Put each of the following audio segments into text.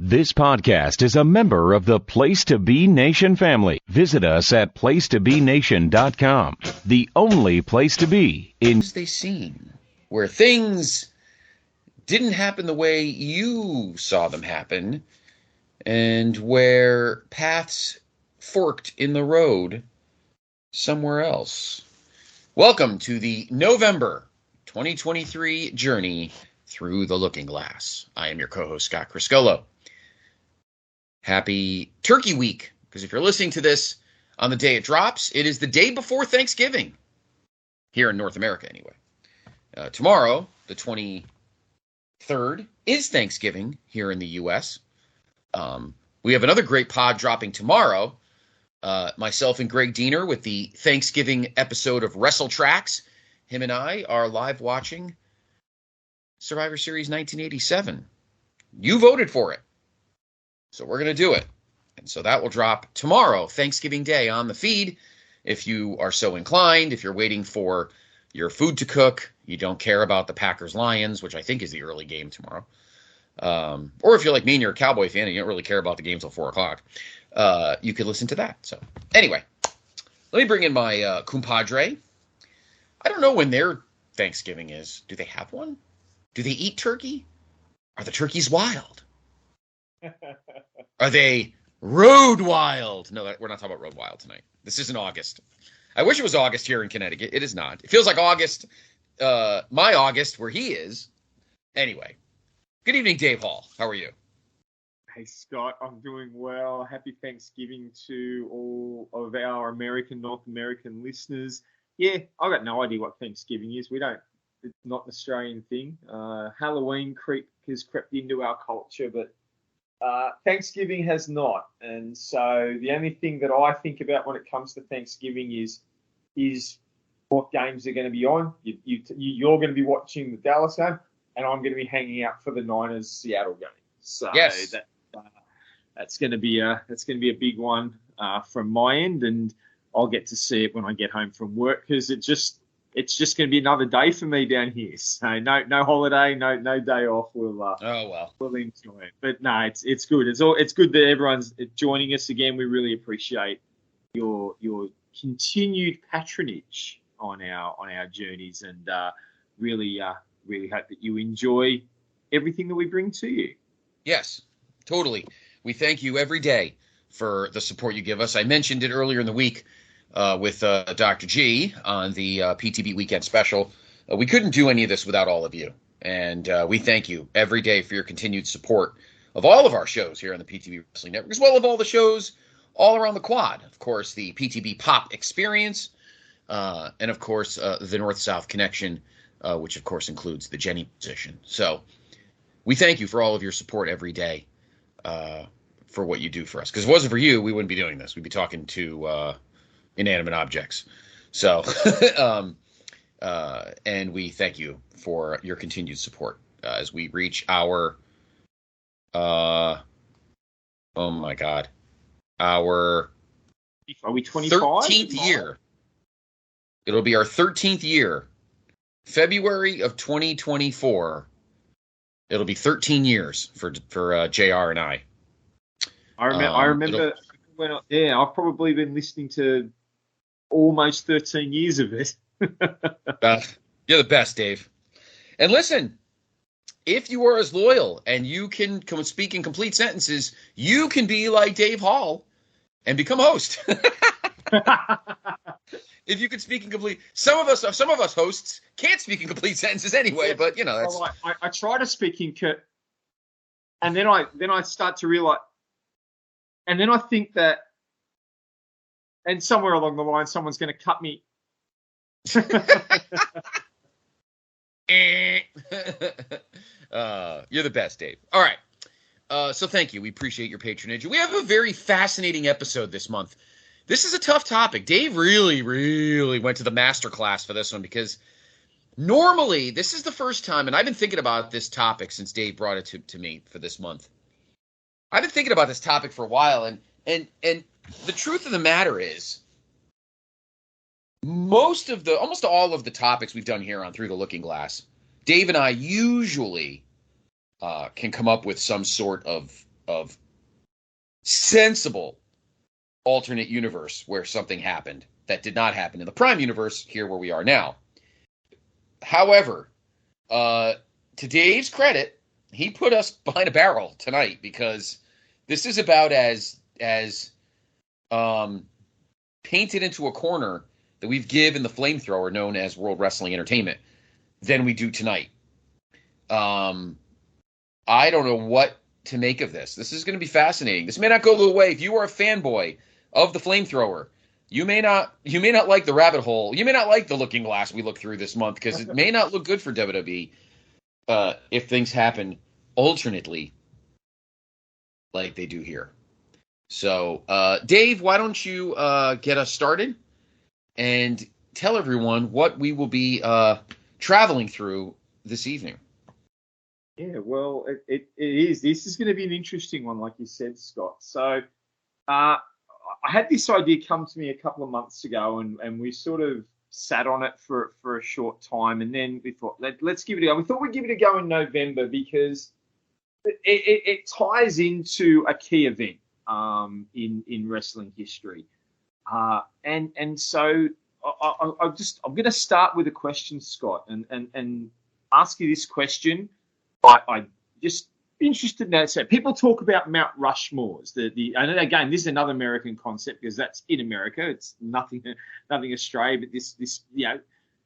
This podcast is a member of the Place to Be Nation family. Visit us at placetobenation.com, the only place to be in. They seem where things didn't happen the way you saw them happen, and where paths forked in the road somewhere else. Welcome to the November 2023 journey through the Looking Glass. I am your co-host, Scott Criscuolo. Happy Turkey Week, because if you're listening to this on the day it drops, it is the day before Thanksgiving, here in North America anyway. Tomorrow, the 23rd, is Thanksgiving here in the U.S. We have another great pod dropping tomorrow. Myself and Greg Diener with the Thanksgiving episode of Wrestle Tracks. Him and I are live watching Survivor Series 1987. You voted for it, so we're going to do it. And so that will drop tomorrow, Thanksgiving Day, on the feed. If you are so inclined, if you're waiting for your food to cook, you don't care about the Packers-Lions, which I think is the early game tomorrow. Or if you're like me and you're a Cowboy fan and you don't really care about the game until 4 o'clock, you could listen to that. So anyway, let me bring in my compadre. I don't know when their Thanksgiving is. Do they have one? Do they eat turkey? Are the turkeys wild? Are they road wild? No, we're not talking about road wild tonight. This isn't August. I wish it was August here in Connecticut. It is not. It feels like August, my August, where he is. Anyway, good evening, Dave Hall. How are you? Hey, Scott. I'm doing well. Happy Thanksgiving to all of our North American listeners. Yeah, I've got no idea what Thanksgiving is. It's not an Australian thing. Halloween has crept into our culture, but Thanksgiving has not. And so the only thing that I think about when it comes to Thanksgiving is what games are going to be on. You're going to be watching the Dallas game, and I'm going to be hanging out for the Niners Seattle game. So yes. That's going to be a big one from my end, and I'll get to see it when I get home from work, because it's just going to be another day for me down here. So no holiday, no day off. We'll enjoy it. But no, it's good. It's good that everyone's joining us again. We really appreciate your continued patronage on our journeys, and really hope that you enjoy everything that we bring to you. Yes, totally. We thank you every day for the support you give us. I mentioned it earlier in the week with Dr. G on the PTB Weekend Special. We couldn't do any of this without all of you. And we thank you every day for your continued support of all of our shows here on the PTB Wrestling Network, as well as all the shows all around the quad. Of course, the PTB Pop Experience, and of course, the North-South Connection, which of course includes the Jenny position. So we thank you for all of your support every day for what you do for us. Because if it wasn't for you, we wouldn't be doing this. We'd be talking to inanimate objects. So, and we thank you for your continued support as we reach our, oh my God, our are we 25? 13th year. It'll be our 13th year. February of 2024. It'll be 13 years for JR and I. I remember when I've probably been listening to almost 13 years of it. You're the best, Dave. And listen, if you are as loyal and you can speak in complete sentences, you can be like Dave Hall and become host. If you could speak in complete, some of us hosts can't speak in complete sentences anyway. But you know, that's. Well, I try to speak in and then I start to realize, and then I think that, and somewhere along the line, someone's going to cut me. You're the best, Dave. All right. So thank you. We appreciate your patronage. We have a very fascinating episode this month. This is a tough topic. Dave really, really went to the master class for this one, because normally this is the first time, and I've been thinking about this topic since Dave brought it to me for this month. I've been thinking about this topic for a while, and the truth of the matter is, almost all of the topics we've done here on Through the Looking Glass, Dave and I usually can come up with some sort of of sensible alternate universe where something happened that did not happen in the Prime universe here where we are now. However, to Dave's credit, he put us behind a barrel tonight because this is about as painted into a corner that we've given the flamethrower known as World Wrestling Entertainment than we do tonight. I don't know what to make of this. This is going to be fascinating. This may not go the way. If you are a fanboy of the flamethrower, you may not like the rabbit hole. You may not like the looking glass we look through this month because it may not look good for WWE if things happen alternately like they do here. So, Dave, why don't you get us started and tell everyone what we will be traveling through this evening? Yeah, well, it is. This is going to be an interesting one, like you said, Scott. So I had this idea come to me a couple of months ago, and we sort of sat on it for a short time, and then we thought, let's give it a go. We thought we'd give it a go in November because it ties into a key event in wrestling history. And so I'm going to start with a question, Scott, and ask you this question. I just interested in that. So people talk about Mount Rushmores. And again, this is another American concept because that's in America. It's nothing Australia. But this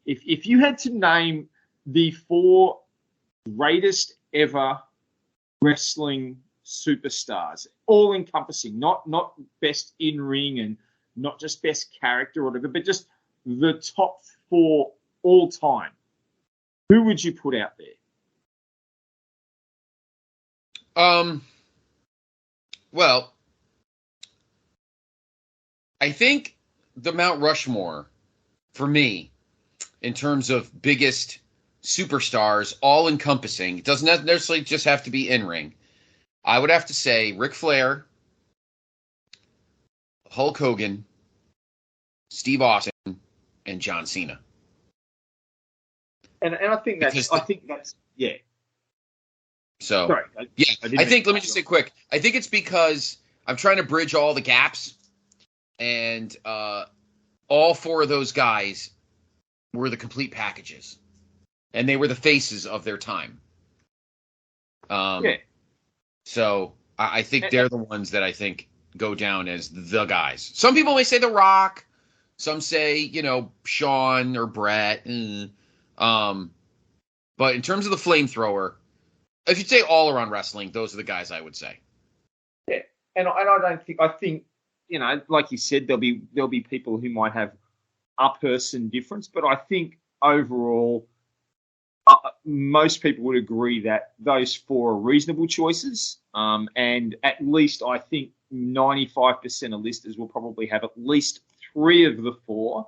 if you had to name the 4 greatest ever wrestling superstars, all encompassing, not best in ring and not just best character or whatever, but just the top 4 all time, who would you put out there? Well, I think the Mount Rushmore, for me, in terms of biggest superstars, all encompassing, it doesn't necessarily just have to be in ring. I would have to say Ric Flair, Hulk Hogan, Steve Austin, and John Cena. And I think that's yeah. So, sorry, I think, let me just say quick, I think it's because I'm trying to bridge all the gaps, and all 4 of those guys were the complete packages, and they were the faces of their time. So I think they're the ones that I think go down as the guys. Some people may say The Rock, some say, Shawn or Brett. But in terms of the flamethrower, if you'd say all around wrestling, those are the guys I would say. Yeah, and I think like you said, there'll be people who might have a person difference, but I think overall, most people would agree that those 4 are reasonable choices. And at least I think 95% of listeners will probably have at least 3 of the 4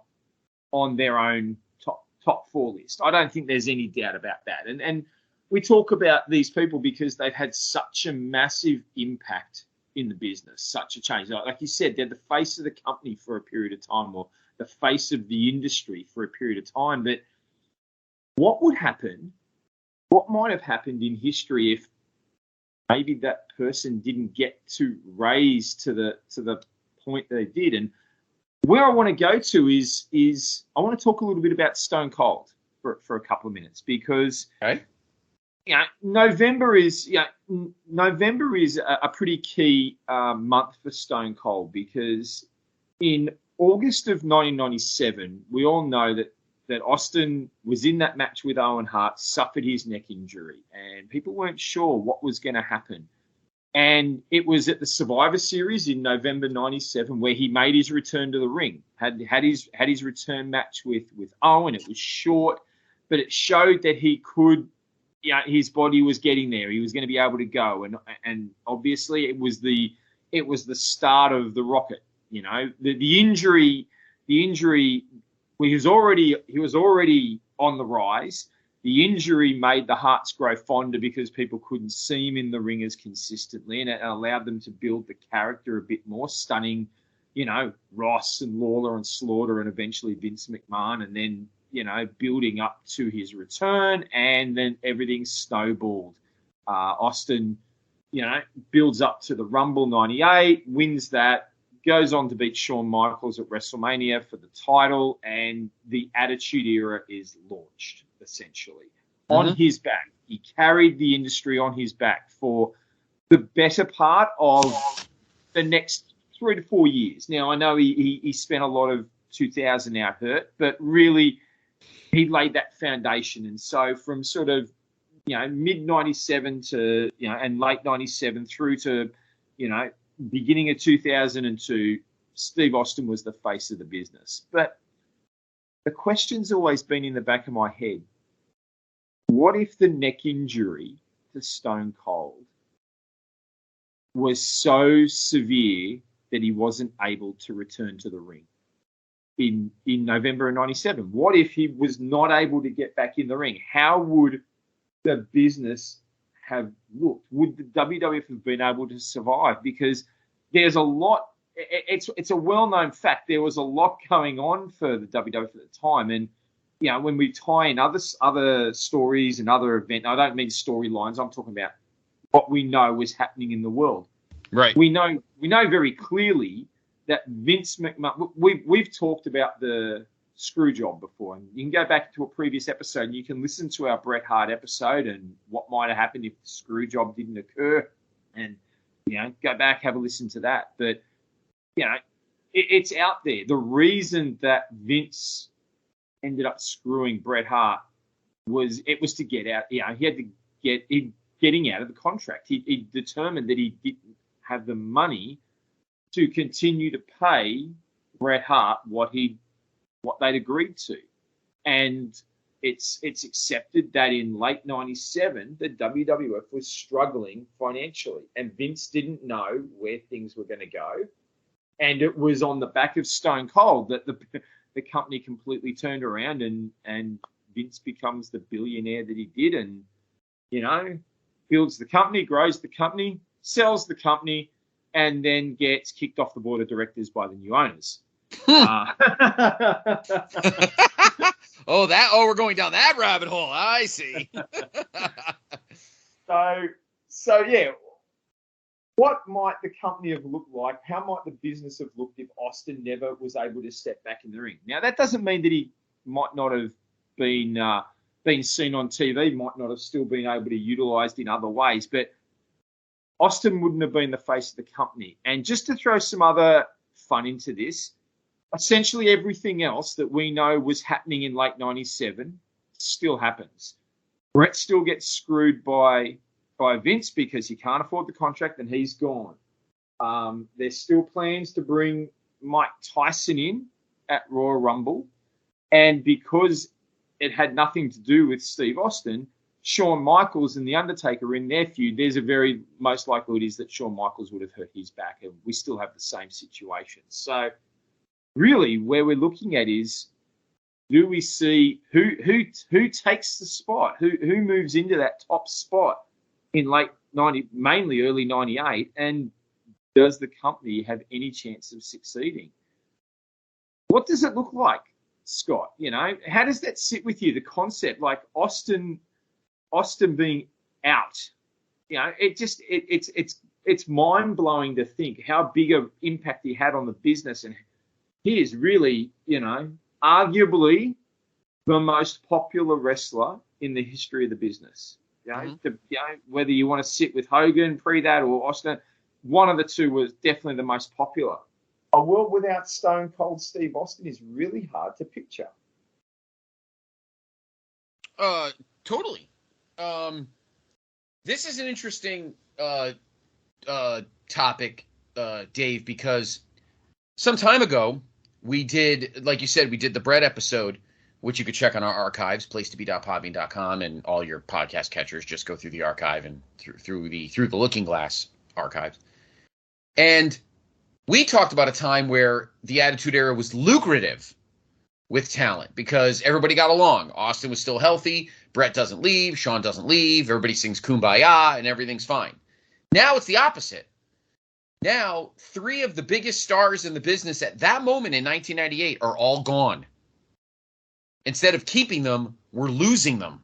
on their own top 4 list. I don't think there's any doubt about that. And we talk about these people because they've had such a massive impact in the business, such a change. Like you said, they're the face of the company for a period of time, or the face of the industry for a period of time. But what might have happened in history if maybe that person didn't get to raise to the point they did? And where I want to go to is I want to talk a little bit about Stone Cold for a couple of minutes, because Okay. November is a pretty key month for Stone Cold, because in August of 1997, we all know that Austin was in that match with Owen Hart, suffered his neck injury, and people weren't sure what was going to happen. And it was at the Survivor Series in November 97 where he made his return to the ring, had his return match with Owen. It was short, but it showed that he could, his body was getting there. He was going to be able to go, and obviously it was the start of the rocket. The injury. He was already on the rise. The injury made the Harts grow fonder because people couldn't see him in the ring as consistently, and it allowed them to build the character a bit more, stunning, Ross and Lawler and Slaughter and eventually Vince McMahon, and then, building up to his return, and then everything snowballed. Austin builds up to the Rumble 98, wins that, goes on to beat Shawn Michaels at WrestleMania for the title, and the Attitude Era is launched, essentially. On his back. He carried the industry on his back for the better part of the next 3 to 4 years. Now, I know he spent a lot of 2000 out hurt, but really he laid that foundation. And so from sort of, mid 97 to, and late 97 through to, beginning of 2002, Steve Austin was the face of the business. But the question's always been in the back of my head. What if the neck injury to Stone Cold was so severe that he wasn't able to return to the ring in November of 97? What if he was not able to get back in the ring? How would the business have looked? Would the WWF have been able to survive? Because there's a lot, it's a well-known fact, there was a lot going on for the WWF at the time. And, when we tie in other stories and other events, I don't mean storylines, I'm talking about what we know was happening in the world. Right. We know very clearly that Vince McMahon, we've talked about the screw job before, and you can go back to a previous episode and you can listen to our Bret Hart episode and what might have happened if the screw job didn't occur, and go back, have a listen to that. But it's out there. The reason that Vince ended up screwing Bret Hart was to get out. He had to getting out of the contract. He determined that he didn't have the money to continue to pay Bret Hart what they'd agreed to. And it's accepted that in late 97, the WWF was struggling financially, and Vince didn't know where things were going to go. And it was on the back of Stone Cold that the company completely turned around, and Vince becomes the billionaire that he did, and, builds the company, grows the company, sells the company, and then gets kicked off the board of directors by the new owners. We're going down that rabbit hole. I see. So yeah, what might the company have looked like? How might the business have looked if Austin never was able to step back in the ring? Now, that doesn't mean that he might not have been seen on TV, might not have still been able to utilised in other ways, but Austin wouldn't have been the face of the company. And just to throw some other fun into this, essentially everything else that we know was happening in late 97 still happens. Brett still gets screwed by Vince because he can't afford the contract and he's gone. There's still plans to bring Mike Tyson in at Royal Rumble. And because it had nothing to do with Steve Austin, Shawn Michaels and The Undertaker in their feud, there's a very most likelihood is that Shawn Michaels would have hurt his back, and we still have the same situation. So really where we're looking at is, do we see who takes the spot? Who moves into that top spot in late 90, mainly early 98, and does the company have any chance of succeeding? What does it look like, Scott? How does that sit with you? The concept, like Austin being out, it's mind blowing to think how big of impact he had on the business, and he is really, arguably the most popular wrestler in the history of the business. Whether you want to sit with Hogan pre that or Austin, one of the two was definitely the most popular. A world without Stone Cold Steve Austin is really hard to picture. Totally. This is an interesting topic, Dave, because some time ago we did, like you said, we did the Brett episode, which you could check on our archives, placetobe.podbean.com, and all your podcast catchers. Just go through the archive and through the Looking Glass archives. And we talked about a time where the Attitude Era was lucrative with talent because everybody got along. Austin was still healthy. Brett doesn't leave. Shawn doesn't leave. Everybody sings Kumbaya and everything's fine. Now it's the opposite. Now, 3 of the biggest stars in the business at that moment in 1998 are all gone. Instead of keeping them, we're losing them.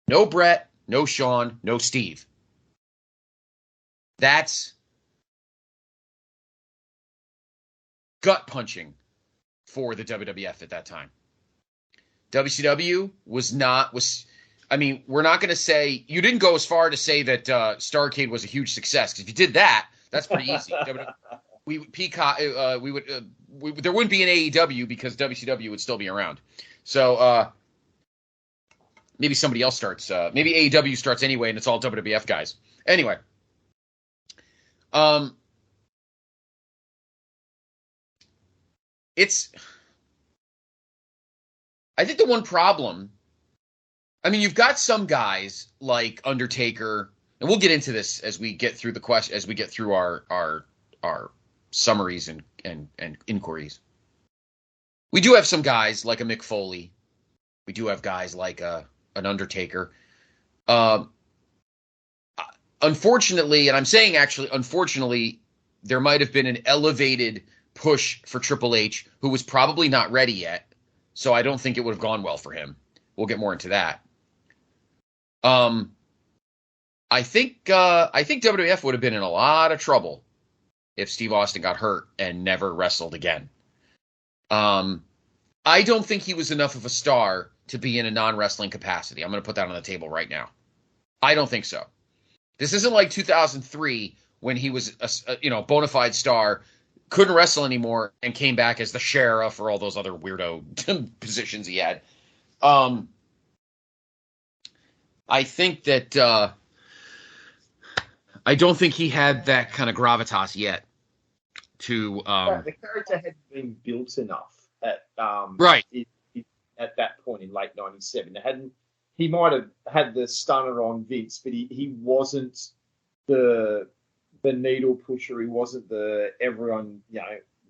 No Brett, no Shawn, no Steve. That's gut punching for the WWF at that time. WCW we're not going to say, you didn't go as far to say that Starrcade was a huge success, because if you did that, that's pretty easy. There wouldn't be an AEW because WCW would still be around. So maybe somebody else starts. Maybe AEW starts anyway, and it's all WWF guys. Anyway, I think the one problem, you've got some guys like Undertaker, and we'll get into this as we get through our summaries and inquiries. We do have some guys like a Mick Foley. We do have guys like an Undertaker. Unfortunately, and I'm saying actually, unfortunately, there might have been an elevated push for Triple H, who was probably not ready yet. So I don't think it would have gone well for him. We'll get more into that. I think WWF would have been in a lot of trouble if Steve Austin got hurt and never wrestled again. I don't think he was enough of a star to be in a non-wrestling capacity. I'm going to put that on the table right now. I don't think so. This isn't like 2003 when he was a bona fide star, couldn't wrestle anymore, and came back as the sheriff or all those other weirdo positions he had. I think that I don't think he had that kind of gravitas yet to. The character hadn't been built enough at right at that point in late '97. He might have had the stunner on Vince, but he wasn't the needle pusher. He wasn't the everyone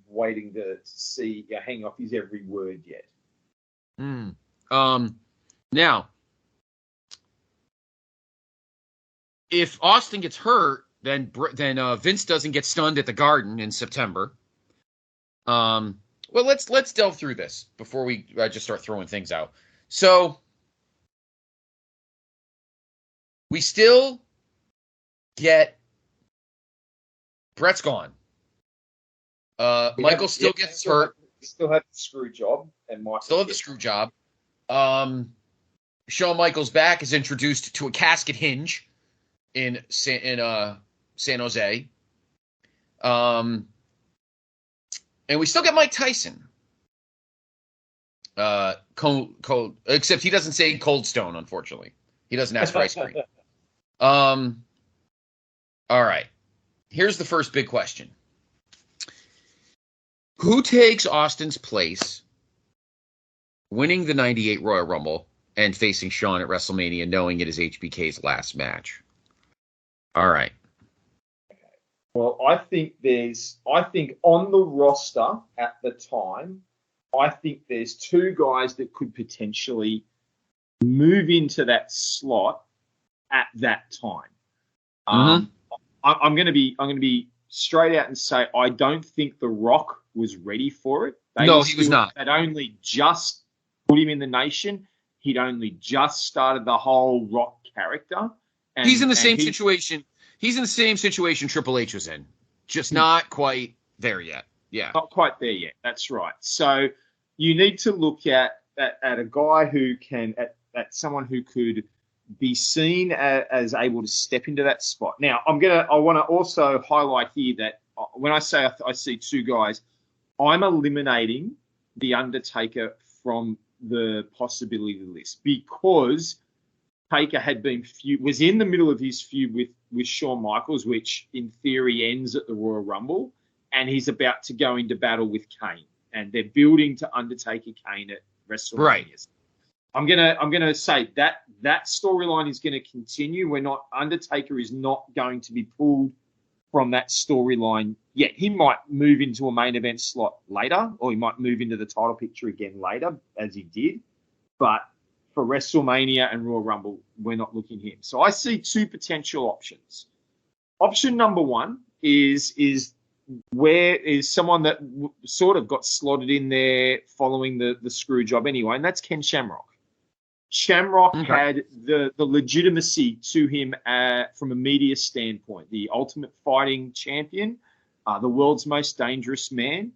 waiting to see hang off his every word yet. Now, if Austin gets hurt, then Vince doesn't get stunned at the Garden in September. Well, let's delve through this before we just start throwing things out. So we still get Bret's gone. Michael still gets hurt. Still have the screw job, and Michael still have the screw job. Shawn Michaels' back is introduced to a casket hinge in San Jose. And we still get Mike Tyson. Cold, except he doesn't say Cold Stone, unfortunately. He doesn't ask for ice cream. All right. Here's the first big question. Who takes Austin's place winning the 98 Royal Rumble and facing Shawn at WrestleMania, knowing it is HBK's last match? All right. Well, I think on the roster at the time, I think there's two guys that could potentially move into that slot at that time. I'm going to be straight out and say I don't think The Rock was ready for it. He was not. They'd only just put him in the Nation. He'd only just started the whole Rock character. He's in the same situation. He's in the same situation Triple H was in, just not quite there yet. Yeah, not quite there yet. That's right. So you need to look at a guy who can at someone who could be seen as able to step into that spot. Now, I want to also highlight here that when I say I see two guys, I'm eliminating The Undertaker from the possibility list because Taker was in the middle of his feud with Shawn Michaels, which in theory ends at the Royal Rumble, and he's about to go into battle with Kane, and they're building to Undertaker Kane at WrestleMania. Right. I'm gonna say that storyline is going to continue. Undertaker is not going to be pulled from that storyline yet. He might move into a main event slot later, or he might move into the title picture again later, as he did. But for WrestleMania and Royal Rumble, we're not looking him. So I see two potential options. Option number one is someone that sort of got slotted in there following the screw job anyway, and that's Ken Shamrock. Shamrock Okay. had the legitimacy to him from a media standpoint. The Ultimate Fighting champion, the world's most dangerous man.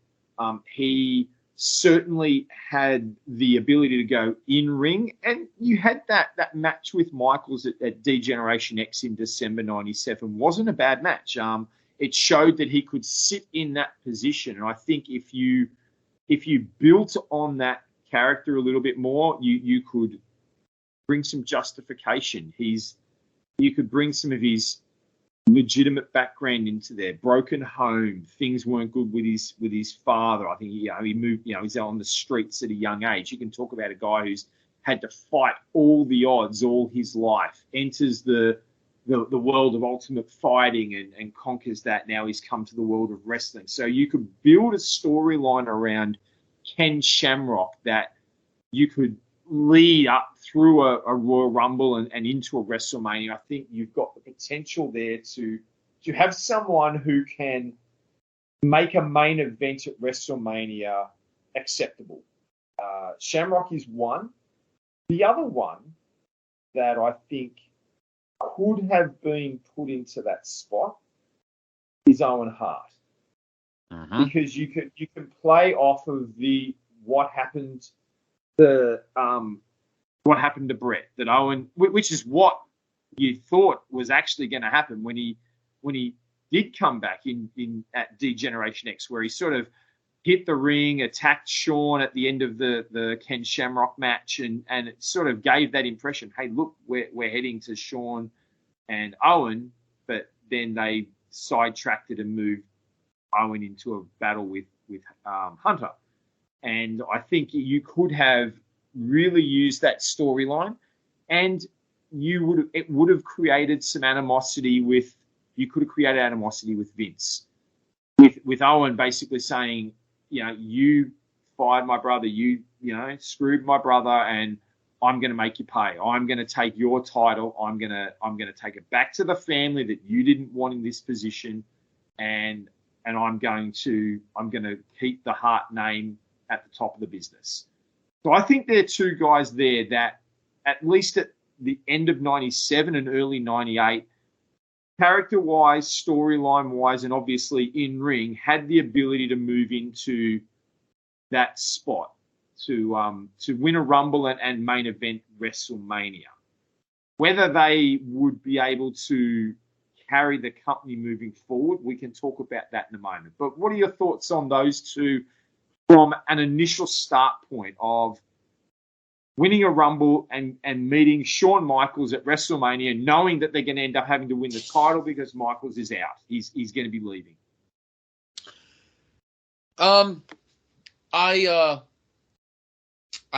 He certainly had the ability to go in ring, and you had that match with Michaels at D-Generation X in December '97 wasn't a bad match. It showed that he could sit in that position, and I think if you built on that character a little bit more, you could bring some justification. You could bring some of his legitimate background into there. Broken home, things weren't good with his father. I think he moved. He's on the streets at a young age. You can talk about a guy who's had to fight all the odds all his life. Enters the world of Ultimate Fighting and conquers that. Now he's come to the world of wrestling. So you could build a storyline around Ken Shamrock that you could lead up through a Royal Rumble and into a WrestleMania. I think you've got the potential there to have someone who can make a main event at WrestleMania acceptable. Shamrock is one. The other one that I think could have been put into that spot is Owen Hart. Because you can play off of what happened to Brett, that Owen, which is what you thought was actually going to happen when he did come back in at D-Generation X, where he sort of hit the ring, attacked Shawn at the end of the Ken Shamrock match, and it sort of gave that impression, hey, look, we're heading to Shawn and Owen, but then they sidetracked it and moved Owen into a battle with Hunter. And I think you could have really used that storyline, and it would have created some animosity with Vince, with Owen basically saying, you fired my brother, you screwed my brother, and I'm going to make you pay. I'm going to take your title. I'm going to take it back to the family that you didn't want in this position, and I'm going to keep the Hart name at the top of the business. So I think there are two guys there that, at least at the end of '97 and early '98, character-wise, storyline-wise, and obviously in-ring, had the ability to move into that spot to win a Rumble and main event WrestleMania. Whether they would be able to carry the company moving forward, we can talk about that in a moment. But what are your thoughts on those two from an initial start point of winning a Rumble and meeting Shawn Michaels at WrestleMania, knowing that they're going to end up having to win the title because Michaels is out. He's going to be leaving. I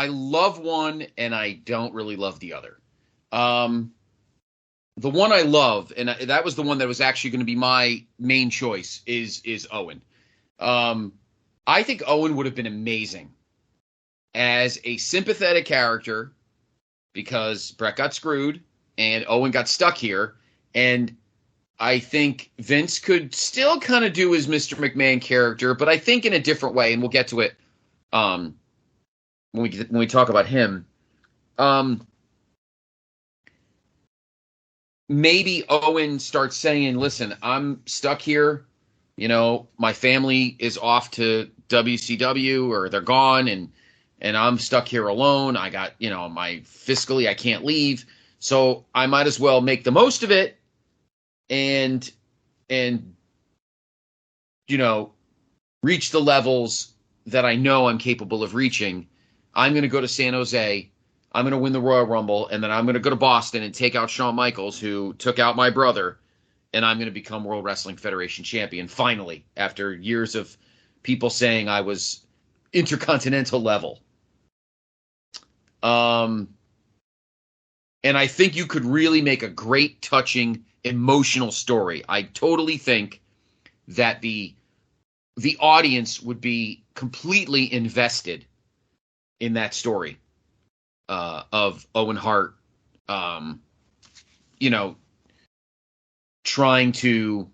love one and I don't really love the other. The one I love, and that was the one that was actually going to be my main choice, is Owen. I think Owen would have been amazing as a sympathetic character because Brett got screwed and Owen got stuck here. And I think Vince could still kind of do his Mr. McMahon character, but I think in a different way, and we'll get to it when we talk about him. Maybe Owen starts saying, listen, I'm stuck here. My family is off to WCW or they're gone and I'm stuck here alone. I got, fiscally, I can't leave. So I might as well make the most of it and reach the levels that I know I'm capable of reaching. I'm going to go to San Jose. I'm going to win the Royal Rumble, and then I'm going to go to Boston and take out Shawn Michaels, who took out my brother, and I'm going to become World Wrestling Federation champion, finally, after years of people saying I was intercontinental level. And I think you could really make a great, touching, emotional story. I totally think that the audience would be completely invested in that story. Of Owen Hart, trying to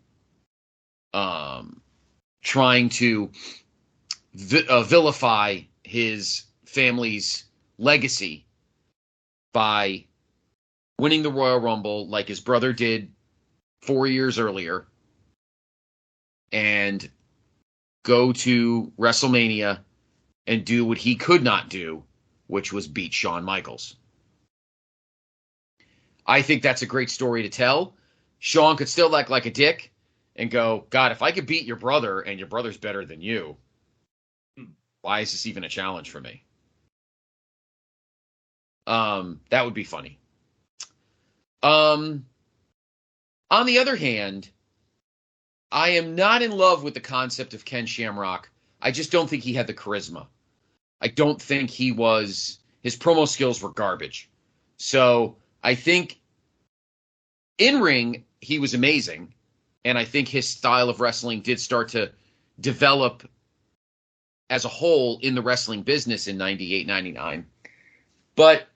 vilify his family's legacy by winning the Royal Rumble like his brother did 4 years earlier and go to WrestleMania and do what he could not do, which was beat Shawn Michaels. I think that's a great story to tell. Shawn could still act like a dick and go, God, if I could beat your brother and your brother's better than you, why is this even a challenge for me? That would be funny. On the other hand, I am not in love with the concept of Ken Shamrock. I just don't think he had the charisma. I don't think his promo skills were garbage. So I think in ring, he was amazing. And I think his style of wrestling did start to develop as a whole in the wrestling business in 98, 99. But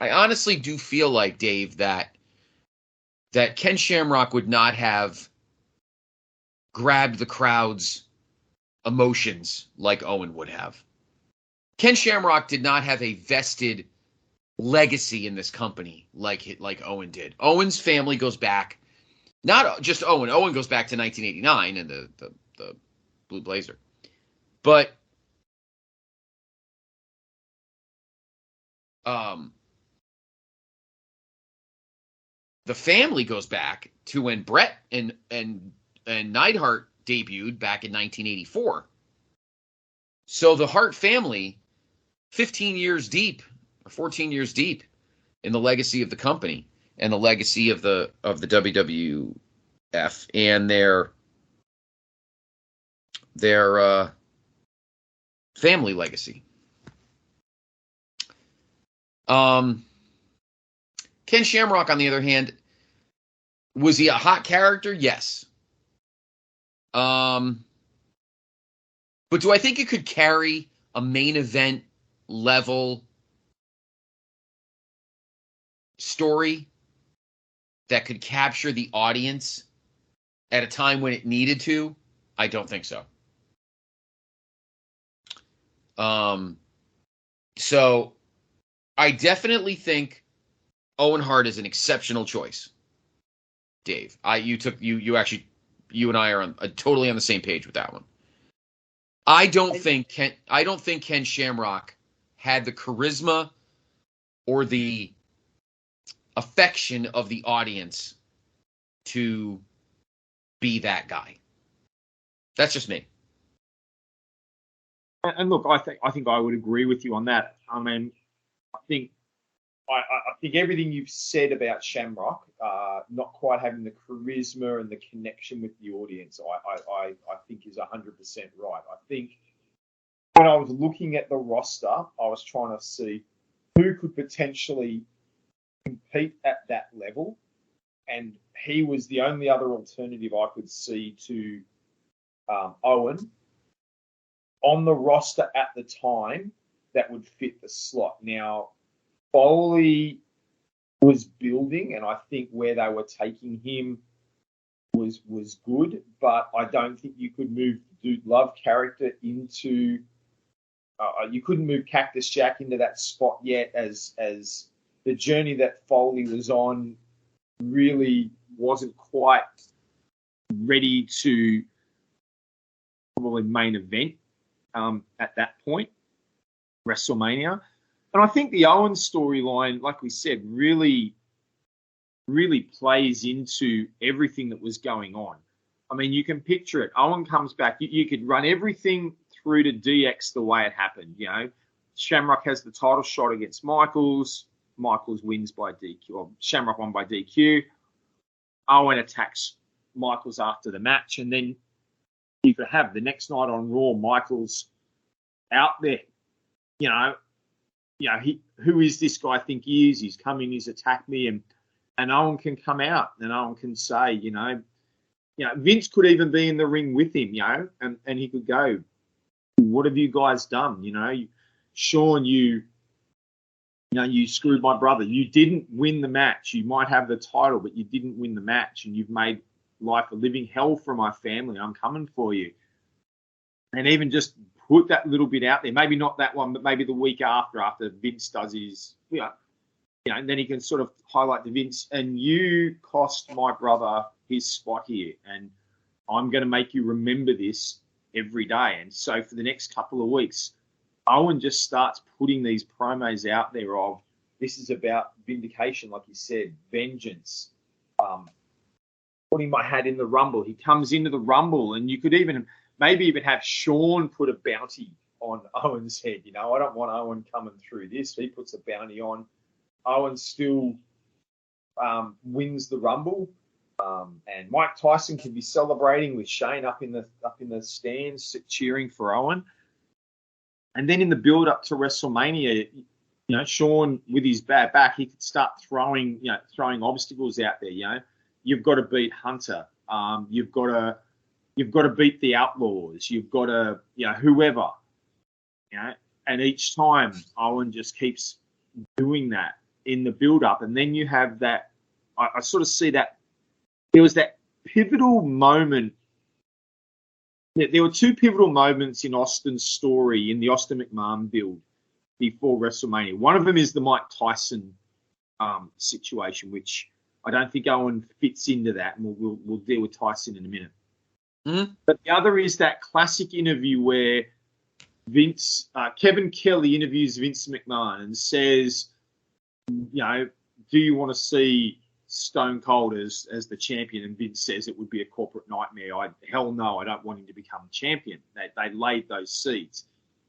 I honestly do feel like, Dave, that Ken Shamrock would not have grabbed the crowd's emotions like Owen would have. Ken Shamrock did not have a vested legacy in this company like Owen did. Owen's family goes back, not just Owen. Owen goes back to 1989 and the Blue Blazer. But the family goes back to when Brett and Neidhart debuted back in 1984. So the Hart family, 15 years deep or 14 years deep in the legacy of the company and the legacy of the WWF and their family legacy. Ken Shamrock, on the other hand, was he a hot character? Yes. But do I think it could carry a main event level story that could capture the audience at a time when it needed to? I don't think so. So I definitely think Owen Hart is an exceptional choice. Dave, you and I are totally on the same page with that one. I don't think Ken Shamrock had the charisma or the affection of the audience to be that guy. That's just me. And look, I think I would agree with you on that. I mean, I think everything you've said about Shamrock, not quite having the charisma and the connection with the audience, I think is 100% right. I think when I was looking at the roster, I was trying to see who could potentially compete at that level, and he was the only other alternative I could see to Owen on the roster at the time that would fit the slot. Now, Foley was building, and I think where they were taking him was good, but I don't think you could move Dude Love character into. You couldn't move Cactus Jack into that spot yet, as the journey that Foley was on really wasn't quite ready to probably main event at that point, WrestleMania. And I think the Owen storyline, like we said, really plays into everything that was going on. I mean, you can picture it. Owen comes back. You could run everything through to DX the way it happened. You know, Shamrock has the title shot against Michaels. Michaels wins by DQ. Or Shamrock won by DQ. Owen attacks Michaels after the match, and then you could have the next night on Raw, Michaels out there. You know, who is this guy? I think he is. He's come in, he's attacked me, and Owen can come out, and Owen can say, Vince could even be in the ring with him, and he could go, what have you guys done? Shawn, you screwed my brother. You didn't win the match. You might have the title, but you didn't win the match, and you've made life a living hell for my family. I'm coming for you. And even just put that little bit out there. Maybe not that one, but maybe the week after Vince does his, and then he can sort of highlight to Vince, and you cost my brother his spot here, and I'm going to make you remember this every day. And so for the next couple of weeks, Owen just starts putting these promos out there of, this is about vindication, like you said, vengeance, putting my hat in the Rumble. He comes into the Rumble, and you could maybe even have Shawn put a bounty on Owen's head. I don't want Owen coming through this. He puts a bounty on. Owen still wins the Rumble, and Mike Tyson can be celebrating with Shane up in the stands cheering for Owen. And then in the build up to WrestleMania, Shawn with his bad back, he could start throwing obstacles out there. You've got to beat Hunter. You've got to beat the Outlaws. You've got to, whoever. And each time Owen just keeps doing that in the build-up, and then you have that. I sort of see that there was that pivotal moment. There were two pivotal moments in Austin's story in the Austin McMahon build before WrestleMania. One of them is the Mike Tyson situation, which I don't think Owen fits into that, and we'll deal with Tyson in a minute. Mm-hmm. But the other is that classic interview where Kevin Kelly interviews Vince McMahon and says, do you want to see Stone Cold as the champion? And Vince says it would be a corporate nightmare. Hell no, I don't want him to become champion. They laid those seeds.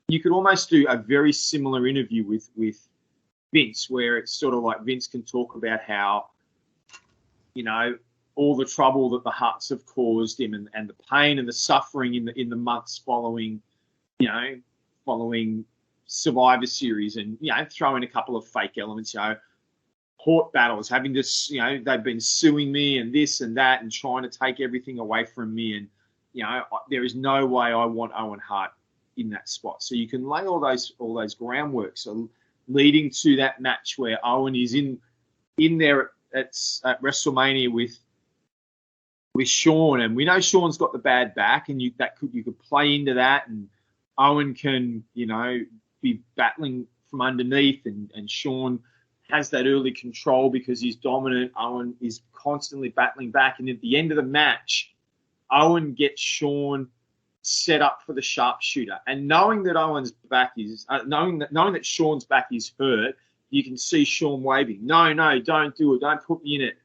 You could almost do a very similar interview with Vince, where it's sort of like Vince can talk about how, all the trouble that the Hutts have caused him, and the pain and the suffering in the months following Survivor Series, and throw in a couple of fake elements, court battles, having to, they've been suing me and this and that and trying to take everything away from me, and there is no way I want Owen Hart in that spot. So you can lay all those groundwork, so leading to that match where Owen is in there at WrestleMania with Shawn, and we know Shawn's got the bad back, and you could play into that, and Owen can be battling from underneath, and Shawn has that early control because he's dominant. Owen is constantly battling back, and at the end of the match, Owen gets Shawn set up for the sharpshooter, and knowing that Owen's back is knowing that Shawn's back is hurt, you can see Shawn waving, no, don't do it, don't put me in it.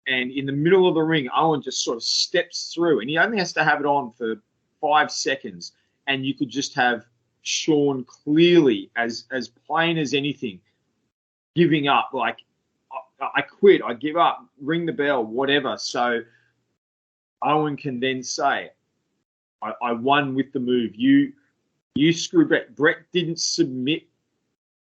And in the middle of the ring, Owen just sort of steps through, and he only has to have it on for 5 seconds, and you could just have Shawn clearly, as plain as anything, giving up, like, I quit, I give up, ring the bell, whatever. So Owen can then say, I won with the move. You screwed Brett. Brett didn't submit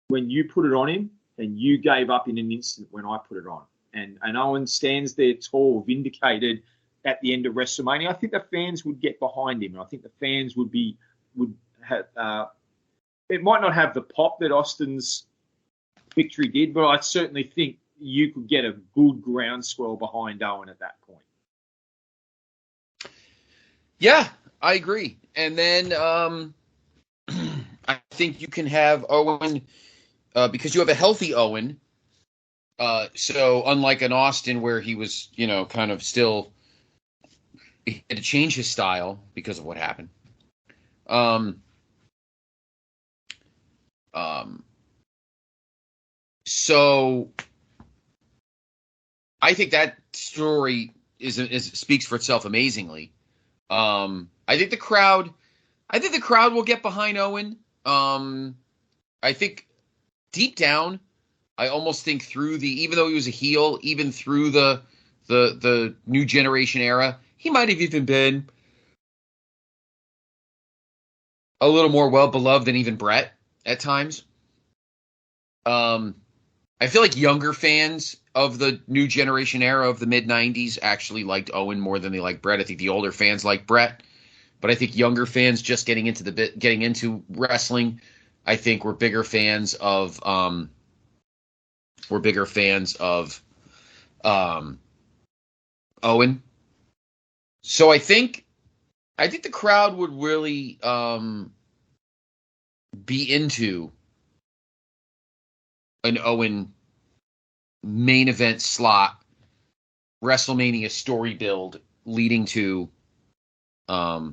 when you put it on him, and you gave up in an instant when I put it on. And Owen stands there tall, vindicated at the end of WrestleMania. I think the fans would get behind him. I think the fans would have. It might not have the pop that Austin's victory did, but I certainly think you could get a good groundswell behind Owen at that point. Yeah, I agree. And then I think you can have Owen because you have a healthy Owen. So unlike an Austin where he was, kind of still, he had to change his style because of what happened. So I think that story is speaks for itself amazingly. I think the crowd will get behind Owen. I think deep down, I almost think even though he was a heel, even through the new generation era, he might have even been a little more well-beloved than even Brett at times. I feel like younger fans of the new generation era of the mid-90s actually liked Owen more than they liked Brett. I think the older fans like Brett, but I think younger fans just getting into wrestling, I think were bigger fans of Owen. So I think the crowd would really be into an Owen main event slot WrestleMania story build leading to a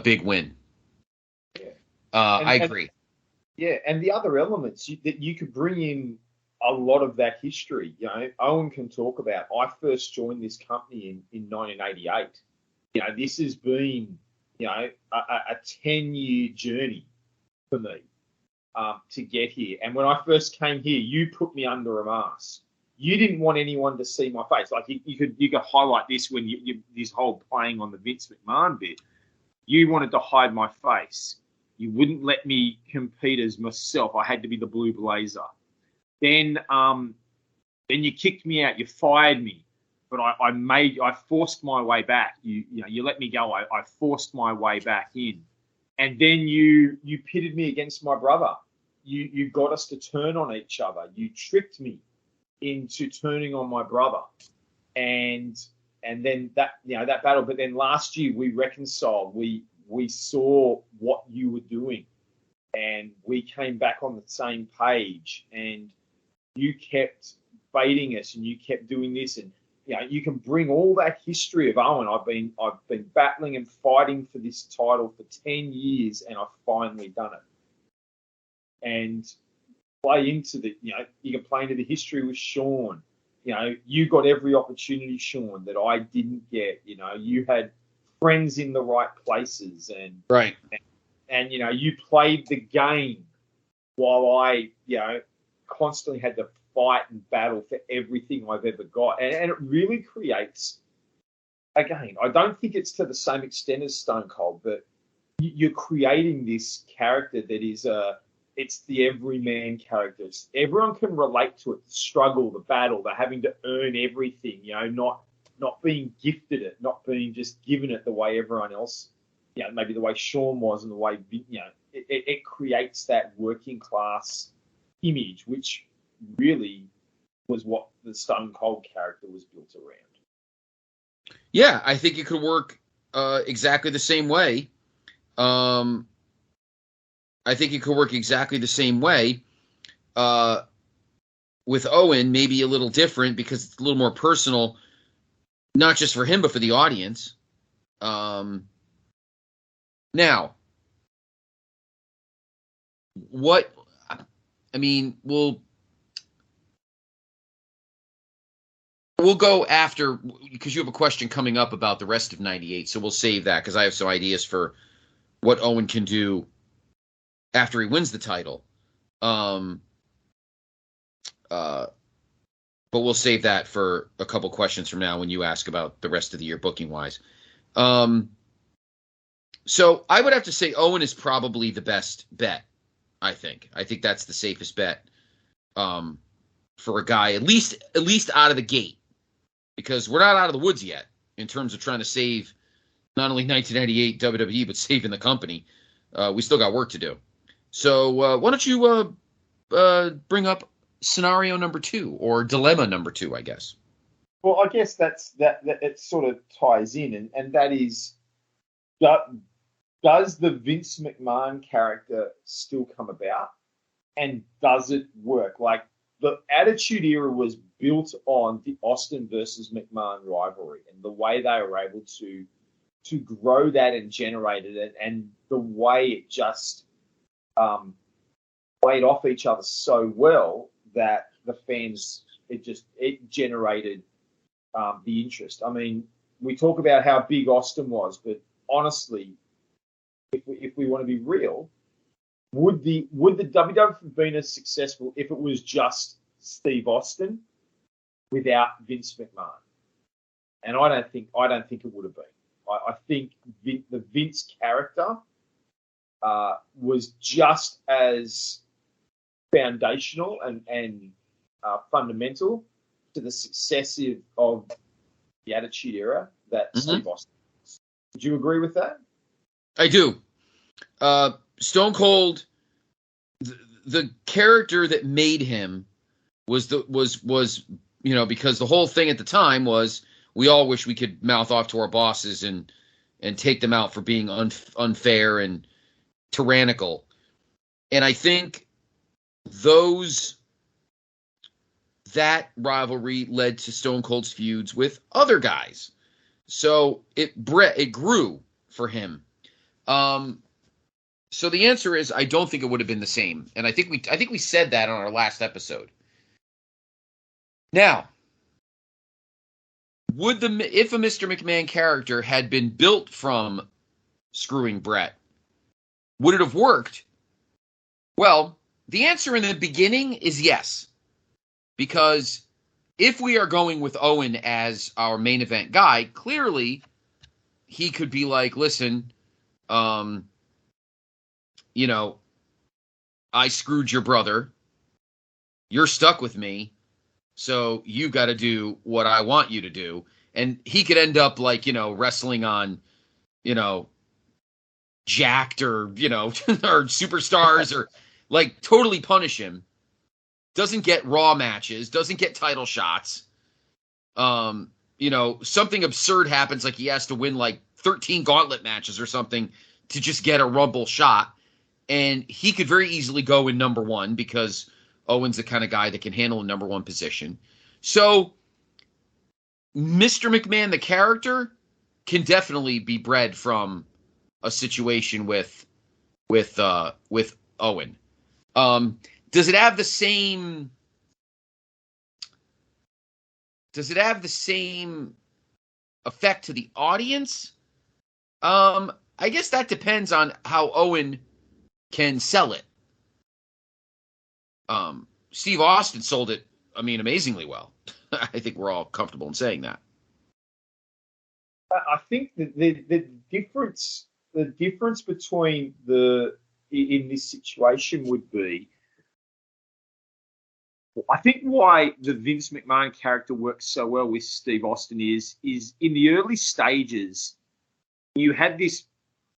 big win. Yeah. I agree. Yeah, and the other elements that you could bring in a lot of that history. Owen can talk about. I first joined this company in 1988. This has been a 10-year journey for me to get here. And when I first came here, you put me under a mask. You didn't want anyone to see my face. Like you could highlight this when you this whole playing on the Vince McMahon bit. You wanted to hide my face. You wouldn't let me compete as myself. I had to be the Blue Blazer. Then you kicked me out. You fired me, but I forced my way back. You let me go. I forced my way back in, and then you pitted me against my brother. You got us to turn on each other. You tricked me into turning on my brother, and then that battle. But then last year we reconciled. We saw what you were doing, and we came back on the same page. And you kept baiting us, and you kept doing this, and you can bring all that history of Owen. I've been battling and fighting for this title for 10 years, and I've finally done it. And play into you can play into the history with Shawn. You got every opportunity, Shawn, that I didn't get. You had friends in the right places, and right, and you played the game while I constantly had to fight and battle for everything I've ever got, and it really creates. Again, I don't think it's to the same extent as Stone Cold, but you're creating this character that is it's the everyman character. Everyone can relate to it. The struggle, the battle, the having to earn everything. Not being gifted it, not being just given it the way everyone else. Maybe the way Shawn was, and the way it creates that working class image, which really was what the Stone Cold character was built around. Yeah, I think it could work exactly the same way. I think it could work exactly the same way with Owen, maybe a little different because it's a little more personal, not just for him, but for the audience. Now, we'll go after, because you have a question coming up about the rest of 98, so we'll save that because I have some ideas for what Owen can do after he wins the title. But we'll save that for a couple questions from now when you ask about the rest of the year booking-wise. So I would have to say Owen is probably the best bet, I think. I think that's the safest bet for a guy, at least out of the gate. Because we're not out of the woods yet in terms of trying to save not only 1998 WWE, but saving the company. We still got work to do. So why don't you bring up scenario number 2, or dilemma number 2, I guess. Well, I guess that it sort of ties in, and that is, does the Vince McMahon character still come about, and does it work? Like, the Attitude Era was built on the Austin versus McMahon rivalry, and the way they were able to grow that and generate it, and the way it just played off each other so well that the fans, it generated the interest. I mean, we talk about how big Austin was, but honestly, if we want to be real, would the WWF have been as successful if it was just Steve Austin without Vince McMahon? And I don't think it would have been. I think the Vince character was just as foundational and fundamental to the success of the Attitude Era that Steve Austin was. Would you agree with that? I do. Stone Cold, the character that made him was because the whole thing at the time was we all wish we could mouth off to our bosses and take them out for being unfair and tyrannical. And I think that rivalry led to Stone Cold's feuds with other guys. So it grew for him. So the answer is I don't think it would have been the same. And I think we said that on our last episode. Now, if a Mr. McMahon character had been built from screwing Brett, would it have worked? Well, the answer in the beginning is yes. Because if we are going with Owen as our main event guy, clearly he could be like, listen, I screwed your brother. You're stuck with me. So you got to do what I want you to do. And he could end up like, wrestling on, Jacked or, or Superstars or like totally punish him. Doesn't get Raw matches, doesn't get title shots. Something absurd happens, like he has to win like 13 gauntlet matches or something to just get a Rumble shot. And he could very easily go in number one because Owen's the kind of guy that can handle a number one position. So Mr. McMahon, the character, can definitely be bred from a situation with Owen. Does it have the same effect to the audience? I guess that depends on how Owen can sell it. Steve Austin sold it, amazingly well. I think we're all comfortable in saying that. I think that the difference between in this situation would be, I think why the Vince McMahon character works so well with Steve Austin is in the early stages, you had this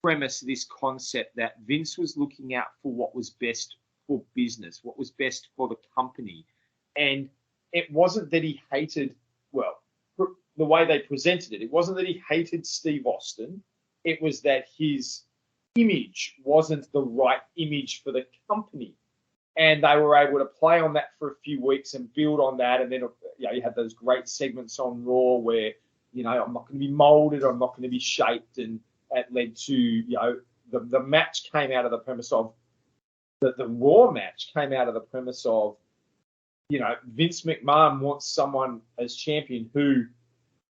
premise, this concept that Vince was looking out for what was best for business, what was best for the company. And it wasn't that he hated, the way they presented it, it wasn't that he hated Steve Austin. It was that his image wasn't the right image for the company. And they were able to play on that for a few weeks and build on that. And then you had those great segments on Raw where, I'm not going to be molded, I'm not going to be shaped. And that led to, the match came out of the premise of, the Raw match came out of the premise of, Vince McMahon wants someone as champion who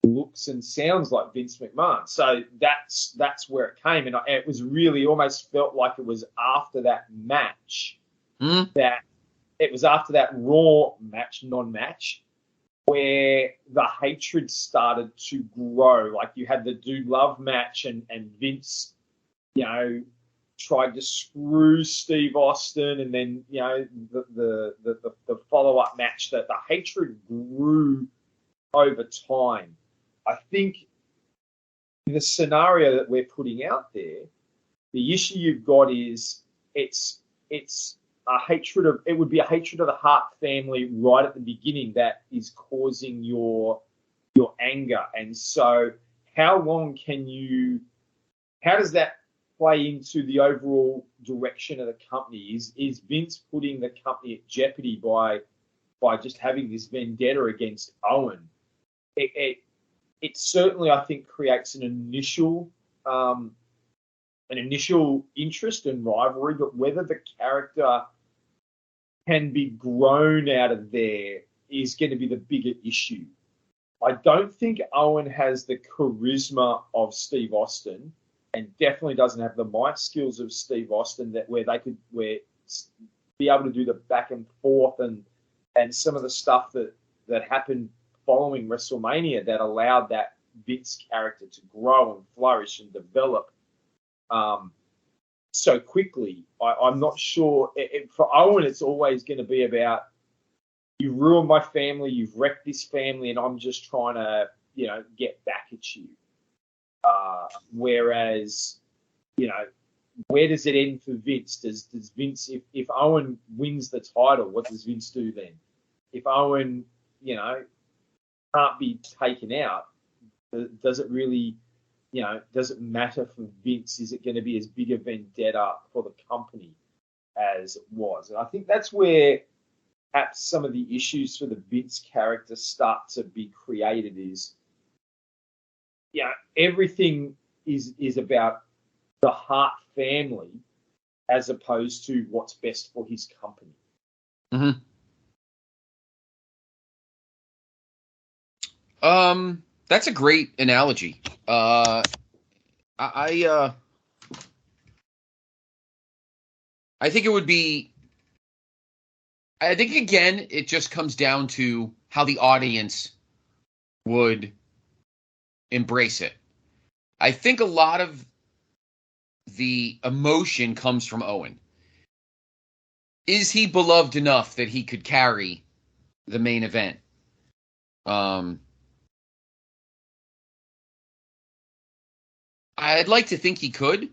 looks and sounds like Vince McMahon. So that's where it came. And it was really almost felt like it was after that match that it was after that Raw match, non-match, where the hatred started to grow. Like you had the Dude Love match and Vince, tried to screw Steve Austin, and then, the follow-up match, that the hatred grew over time. I think in the scenario that we're putting out there, the issue you've got is it's a hatred of, it would be a hatred of the Hart family right at the beginning that is causing your anger. And so how does that play into the overall direction of the company? Is Vince putting the company at jeopardy by just having this vendetta against Owen? It certainly, I think, creates an initial interest and rivalry, but whether the character can be grown out of there is going to be the bigger issue. I don't think Owen has the charisma of Steve Austin, and definitely doesn't have the mic skills of Steve Austin where be able to do the back and forth and some of the stuff that happened following WrestleMania that allowed that Vince character to grow and flourish and develop so quickly. I'm not sure. For Owen, it's always going to be about, you ruined my family, you've wrecked this family, and I'm just trying to, get back at you. Whereas, where does it end for Vince? Does Vince, if Owen wins the title, what does Vince do then? If Owen, can't be taken out, does it really does it matter for Vince? Is it going to be as big a vendetta for the company as it was? And I think that's where perhaps some of the issues for the Vince character start to be created is, everything is about the Hart family as opposed to what's best for his company. Mm-hmm. That's a great analogy. I think it would be. I think again, it just comes down to how the audience would embrace it. I think a lot of the emotion comes from Owen. Is he beloved enough that he could carry the main event? I'd like to think he could.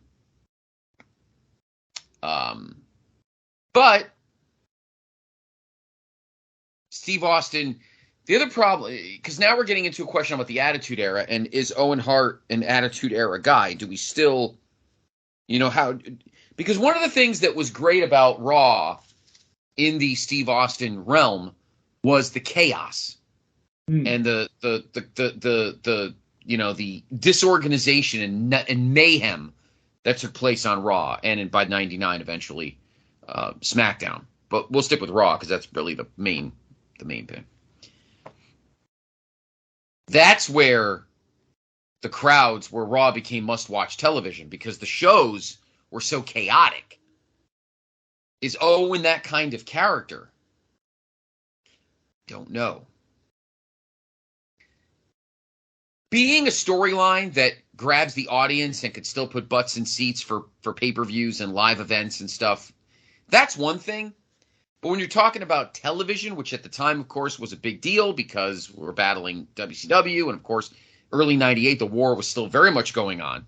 But Steve Austin, the other problem, because now we're getting into a question about the Attitude Era, and is Owen Hart an Attitude Era guy? Do we still, how? Because one of the things that was great about Raw in the Steve Austin realm was the chaos and the disorganization and mayhem that took place on Raw and by '99 eventually SmackDown. But we'll stick with Raw because that's really the main thing. That's where Raw became must-watch television because the shows were so chaotic. Is Owen that kind of character? Don't know. Being a storyline that grabs the audience and could still put butts in seats for pay-per-views and live events and stuff, that's one thing. But when you're talking about television, which at the time, of course, was a big deal because we were battling WCW, and of course, early '98, the war was still very much going on,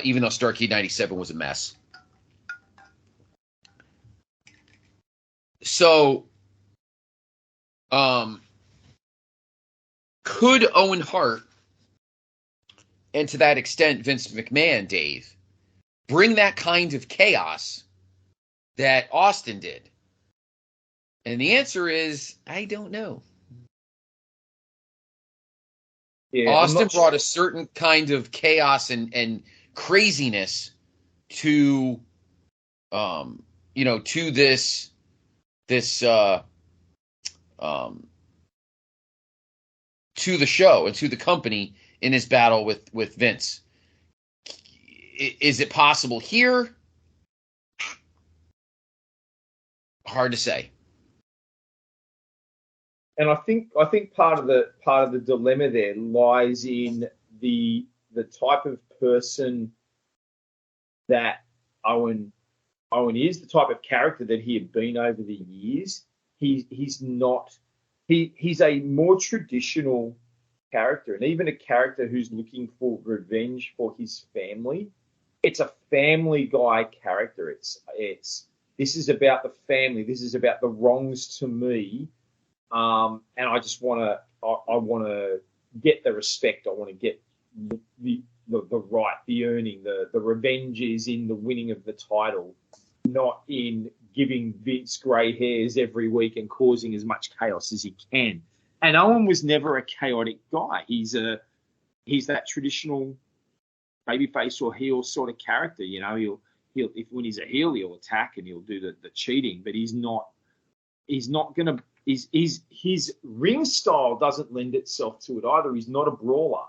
even though Starrcade '97 was a mess. So, could Owen Hart, and to that extent Vince McMahon, Dave, bring that kind of chaos that Austin did? And the answer is, I don't know. Yeah, Austin brought a certain kind of chaos and craziness to, to this to the show and to the company in his battle with Vince. Is it possible here? Hard to say. And I think part of the dilemma there lies in the type of person that Owen is, the type of character that he had been over the years. He's a more traditional character, and even a character who's looking for revenge for his family. It's a Family Guy character. This is about the family. This is about the wrongs to me. And I just want to get the respect. I want to get the right, the earning, the revenge is in the winning of the title, not in giving Vince grey hairs every week and causing as much chaos as he can. And Owen was never a chaotic guy. He's that traditional babyface or heel sort of character. He'll when he's a heel, he'll attack and he'll do the cheating, but he's not going to. His ring style doesn't lend itself to it either. He's not a brawler.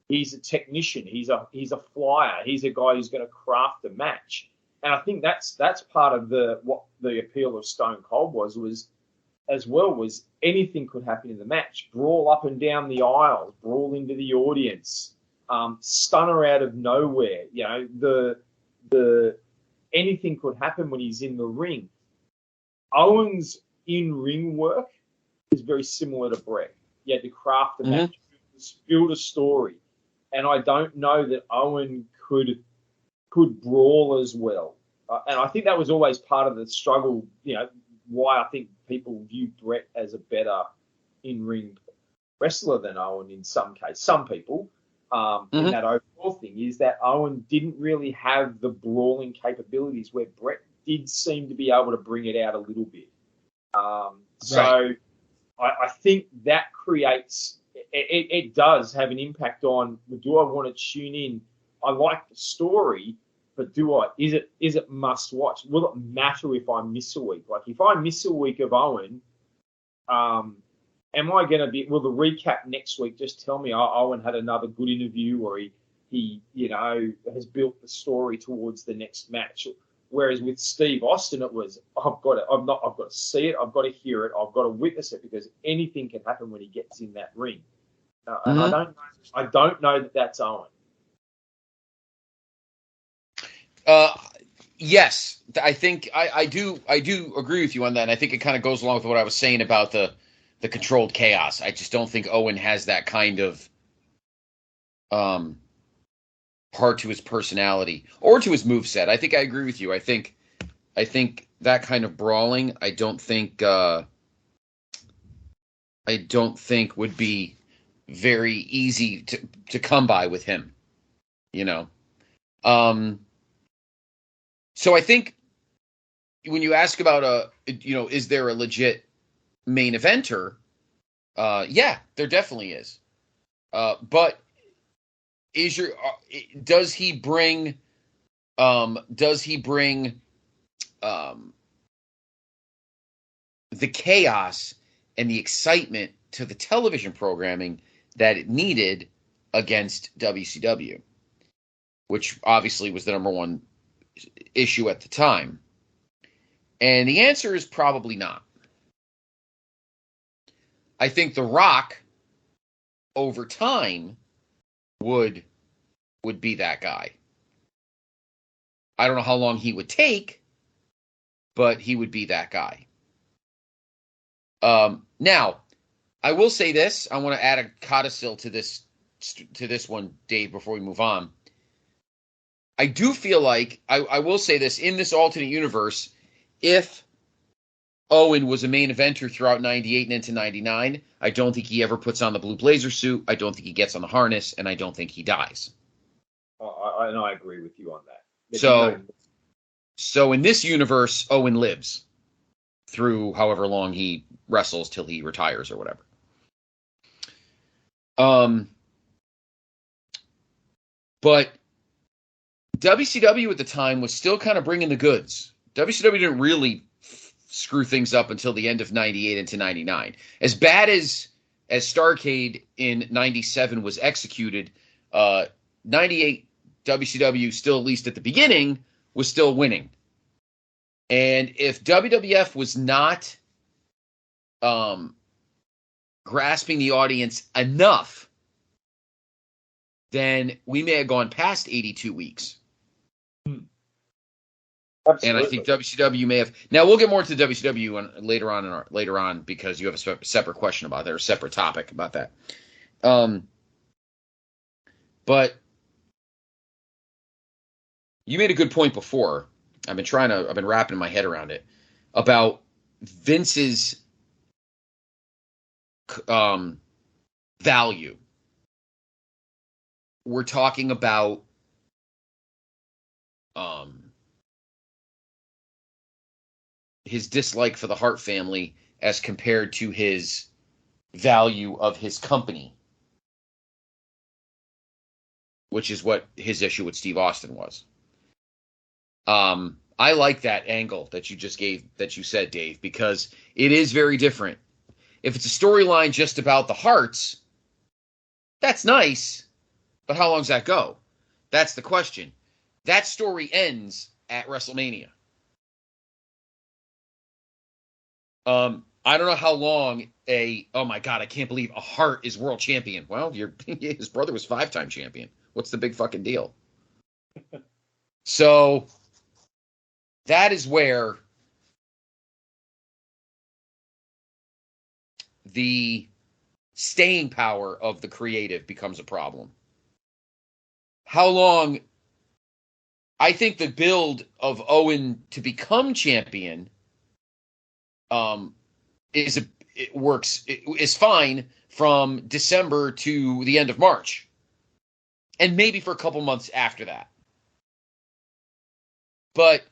He's a technician. He's a flyer. He's a guy who's going to craft a match. And I think that's part of what the appeal of Stone Cold was anything could happen in the match. Brawl up and down the aisles, brawl into the audience, stunner out of nowhere. The anything could happen when he's in the ring. Owen's in-ring work is very similar to Brett. You had to craft a match, build a story. And I don't know that Owen could brawl as well. And I think that was always part of the struggle, why I think people view Brett as a better in-ring wrestler than Owen in some case. Some people. in that overall thing is that Owen didn't really have the brawling capabilities where Brett did seem to be able to bring it out a little bit. So I think that creates, it does have an impact on, do I want to tune in? I like the story, but is it must watch? Will it matter if I miss a week? Like if I miss a week of Owen, am I going to will the recap next week just tell me, oh, Owen had another good interview, or he has built the story towards the next match? Whereas with Steve Austin, it was, I've got to see it, I've got to hear it, I've got to witness it, because anything can happen when he gets in that ring. And I don't know that that's Owen. Yes, I think I do agree with you on that. And I think it kind of goes along with what I was saying about the controlled chaos. I just don't think Owen has that kind of part to his personality or to his moveset. I think I agree with you. I think that kind of brawling, I don't think would be very easy to come by with him. So I think when you ask about is there a legit main eventer? Yeah, there definitely is. But does he bring the chaos and the excitement to the television programming that it needed against WCW, which obviously was the number one issue at the time? And the answer is probably not. I think The Rock over time would be that guy. I don't know how long he would take, but he would be that guy. Now, I will say this. I want to add a codicil to this one, Dave, before we move on. I do feel like, I will say this, in this alternate universe, if Owen was a main eventer throughout 98 and into 99, I don't think he ever puts on the blue blazer suit. I don't think he gets on the harness, and I don't think he dies. I agree with you on that. So in this universe, Owen lives through however long he wrestles till he retires or whatever. But WCW at the time was still kind of bringing the goods. WCW didn't really screw things up until the end of 98 into 99. As bad as Starrcade in 97 was executed, 98 WCW still, at least at the beginning, was still winning. And if WWF was not grasping the audience enough, then we may have gone past 82 weeks. Absolutely. And I think WCW may have. Now we'll get more into WCW later on because you have a separate question about that, or a separate topic about that. But you made a good point before. I've been wrapping my head around it about Vince's value. We're talking about his dislike for the Hart family as compared to his value of his company, which is what his issue with Steve Austin was. I like that angle that you just gave, that you said, Dave, because it is very different. If it's a storyline just about the Harts, that's nice, but how long does that go? That's the question. That story ends at WrestleMania. I don't know how long oh my God, I can't believe a Hart is world champion. Well, his brother was 5-time champion. What's the big fucking deal? So that is where the staying power of the creative becomes a problem. How long? I think the build of Owen to become champion is fine from December to the end of March. and maybe for a couple months after that. But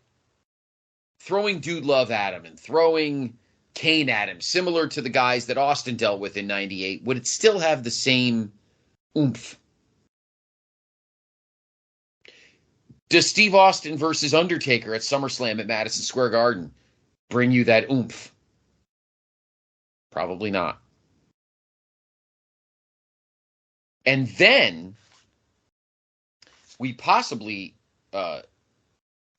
throwing Dude Love at him and throwing Kane at him, similar to the guys that Austin dealt with in 98, would it still have the same oomph? Does Steve Austin versus Undertaker at SummerSlam at Madison Square Garden bring you that oomph? Probably not. And then we possibly,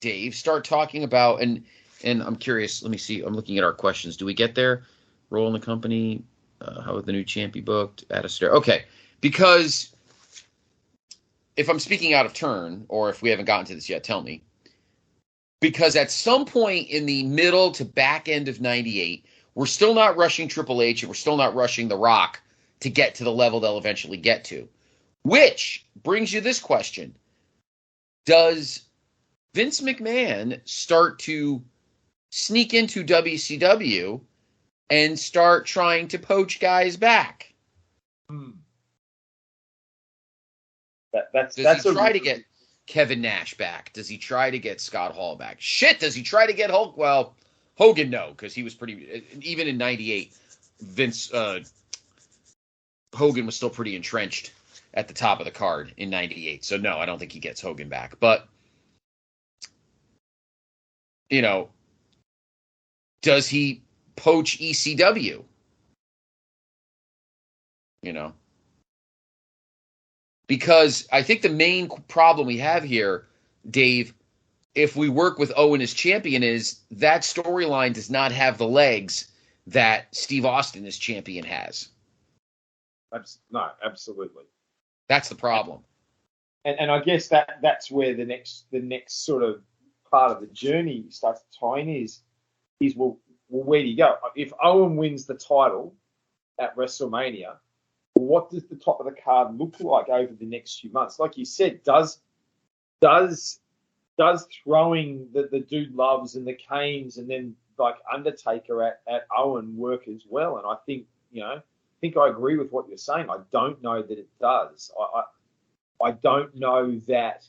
Dave, start talking about, and I'm curious, let me see, I'm looking at our questions. Do we get there? Role in the company, how would the new champ be booked? At a stair. Okay, because if I'm speaking out of turn, or if we haven't gotten to this yet, tell me. Because at some point in the middle to back end of 98, we're still not rushing Triple H, and we're still not rushing The Rock to get to the level they'll eventually get to. Which brings you this question. Does Vince McMahon start to sneak into WCW and start trying to poach guys back? Does he try to get Kevin Nash back? Does he try to get Scott Hall back? Shit, does he try to get Hulk? Well, Hogan, no, because he was pretty, even in 98, Hogan was still pretty entrenched at the top of the card in 98. So no, I don't think he gets Hogan back. But, does he poach ECW? Because I think the main problem we have here, Dave, if we work with Owen as champion, is that storyline does not have the legs that Steve Austin as champion has. No, absolutely. That's the problem. And I guess that's where the next sort of part of the journey starts to tie in is well, where do you go? If Owen wins the title at WrestleMania, what does the top of the card look like over the next few months? Like you said, does throwing the Dude Loves and the Canes and then like Undertaker at Owen work as well? And I think I agree with what you're saying. I don't know that it does. I don't know that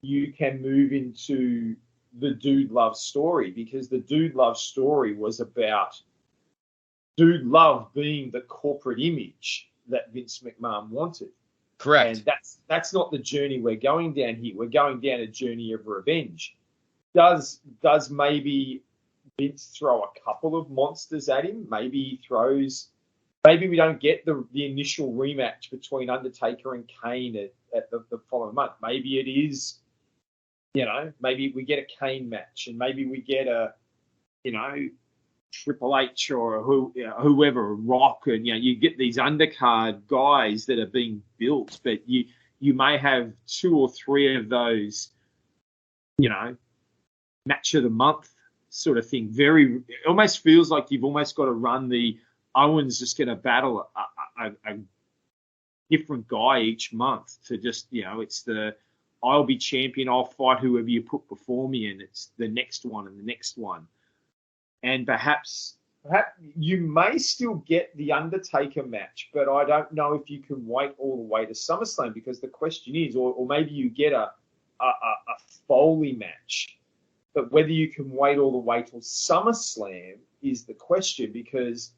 you can move into the Dude Love story, because the Dude Love story was about Dude Love being the corporate image that Vince McMahon wanted. Correct. And that's not the journey we're going down here. We're going down a journey of revenge. Does maybe Vince throw a couple of monsters at him? Maybe he throws. Maybe we don't get the initial rematch between Undertaker and Kane at the following month. Maybe it is, maybe we get a Kane match, and maybe we get a, Triple H or whoever, Rock, and you get these undercard guys that are being built, but you may have 2 or 3 of those, match of the month sort of thing. It almost feels like you've almost got to run the Owen's just going to battle a different guy each month to just, it's the I'll be champion, I'll fight whoever you put before me, and it's the next one and the next one. And perhaps you may still get the Undertaker match, but I don't know if you can wait all the way to SummerSlam, because the question is, or maybe you get a Foley match, but whether you can wait all the way till SummerSlam is the question, because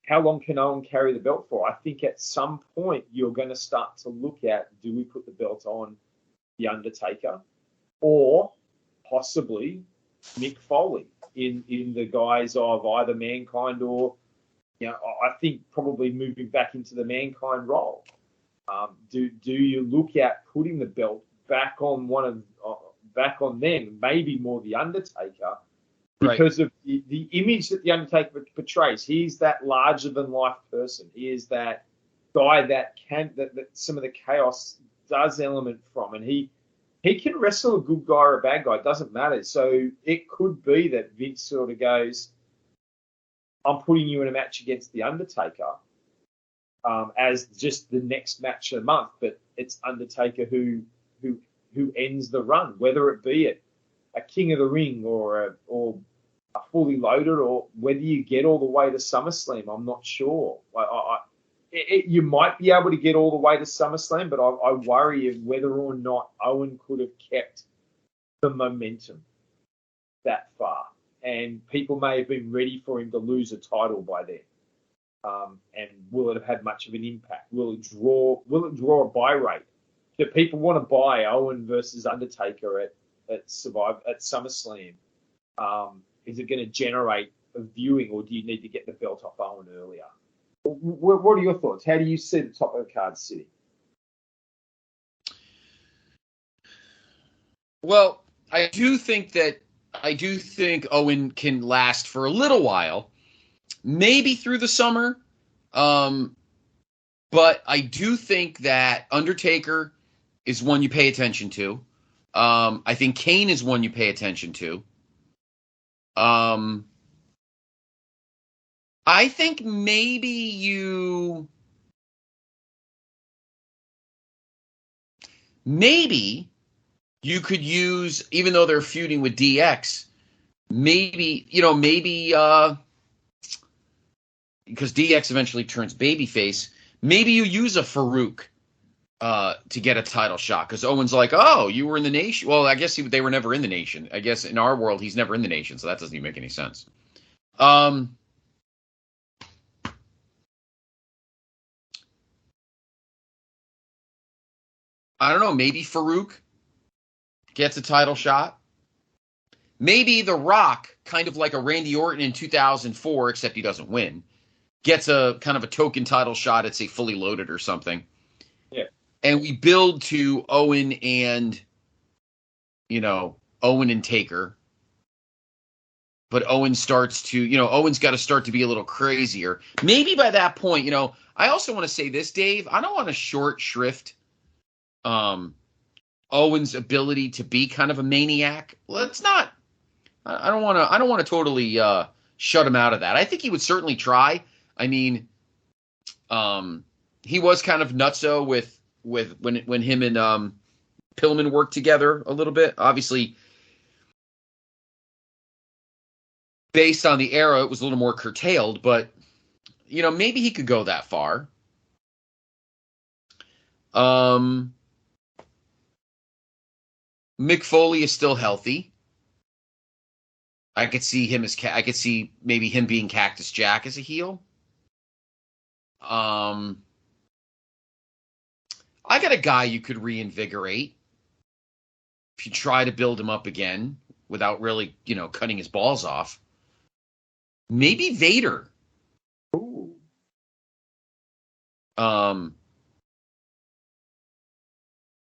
how long can Owen carry the belt for? I think at some point you're going to start to look at, do we put the belt on the Undertaker, or possibly Mick Foley in the guise of either Mankind or, I think probably moving back into the Mankind role. Do you look at putting the belt back on back on them, maybe more the Undertaker, because of the image that the Undertaker portrays? He's that larger than life person. He is that guy that some of the chaos does element from, and he can wrestle a good guy or a bad guy. It doesn't matter. So it could be that Vince sort of goes, I'm putting you in a match against The Undertaker as just the next match of the month, but it's Undertaker who ends the run, whether it be a King of the Ring or a Fully Loaded, or whether you get all the way to SummerSlam. I'm not sure. you might be able to get all the way to SummerSlam, but I worry of whether or not Owen could have kept the momentum that far. And people may have been ready for him to lose a title by then. And will it have had much of an impact? Will it draw a buy rate? Do people want to buy Owen versus Undertaker at SummerSlam? Is it going to generate a viewing, or do you need to get the belt off Owen earlier? What are your thoughts? How do you see the top of the card sitting? Well, I do think Owen can last for a little while, maybe through the summer. But I do think that Undertaker is one you pay attention to. I think Kane is one you pay attention to. I think maybe you could use, even though they're feuding with DX, maybe because DX eventually turns babyface, maybe you use a Farouk to get a title shot, because Owen's like, oh, you were in the Nation. Well, I guess they were never in the Nation. I guess in our world he's never in the Nation, so that doesn't even make any sense. I don't know, maybe Farouk gets a title shot. Maybe The Rock, kind of like a Randy Orton in 2004, except he doesn't win, gets a kind of a token title shot at, say, Fully Loaded or something. Yeah. And we build to Owen and Taker. But Owen's got to start to be a little crazier. Maybe by that point, I also want to say this, Dave, I don't want to short shrift Owen's ability to be kind of a maniac. Let's not. I don't want to totally shut him out of that. I think he would certainly try. I mean, he was kind of nutso with when him and Pillman worked together a little bit. Obviously, based on the era, it was a little more curtailed, but maybe he could go that far. Mick Foley is still healthy. I could see maybe him being Cactus Jack as a heel. I got a guy you could reinvigorate if you try to build him up again without really, cutting his balls off. Maybe Vader. Ooh.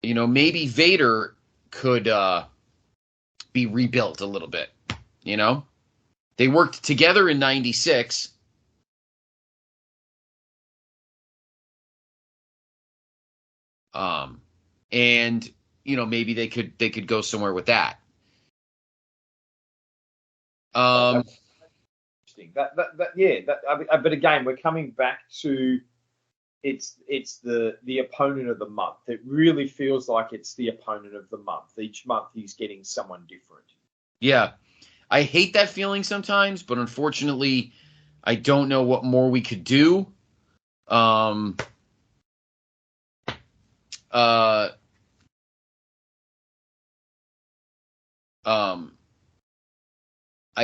Maybe Vader could be rebuilt a little bit. They worked together in '96. And maybe they could go somewhere with that. Interesting. But again, we're coming back to it's the opponent of the month. It really feels like it's the opponent of the month. Each month he's getting someone different. Yeah. I hate that feeling sometimes, but unfortunately I don't know what more we could do. I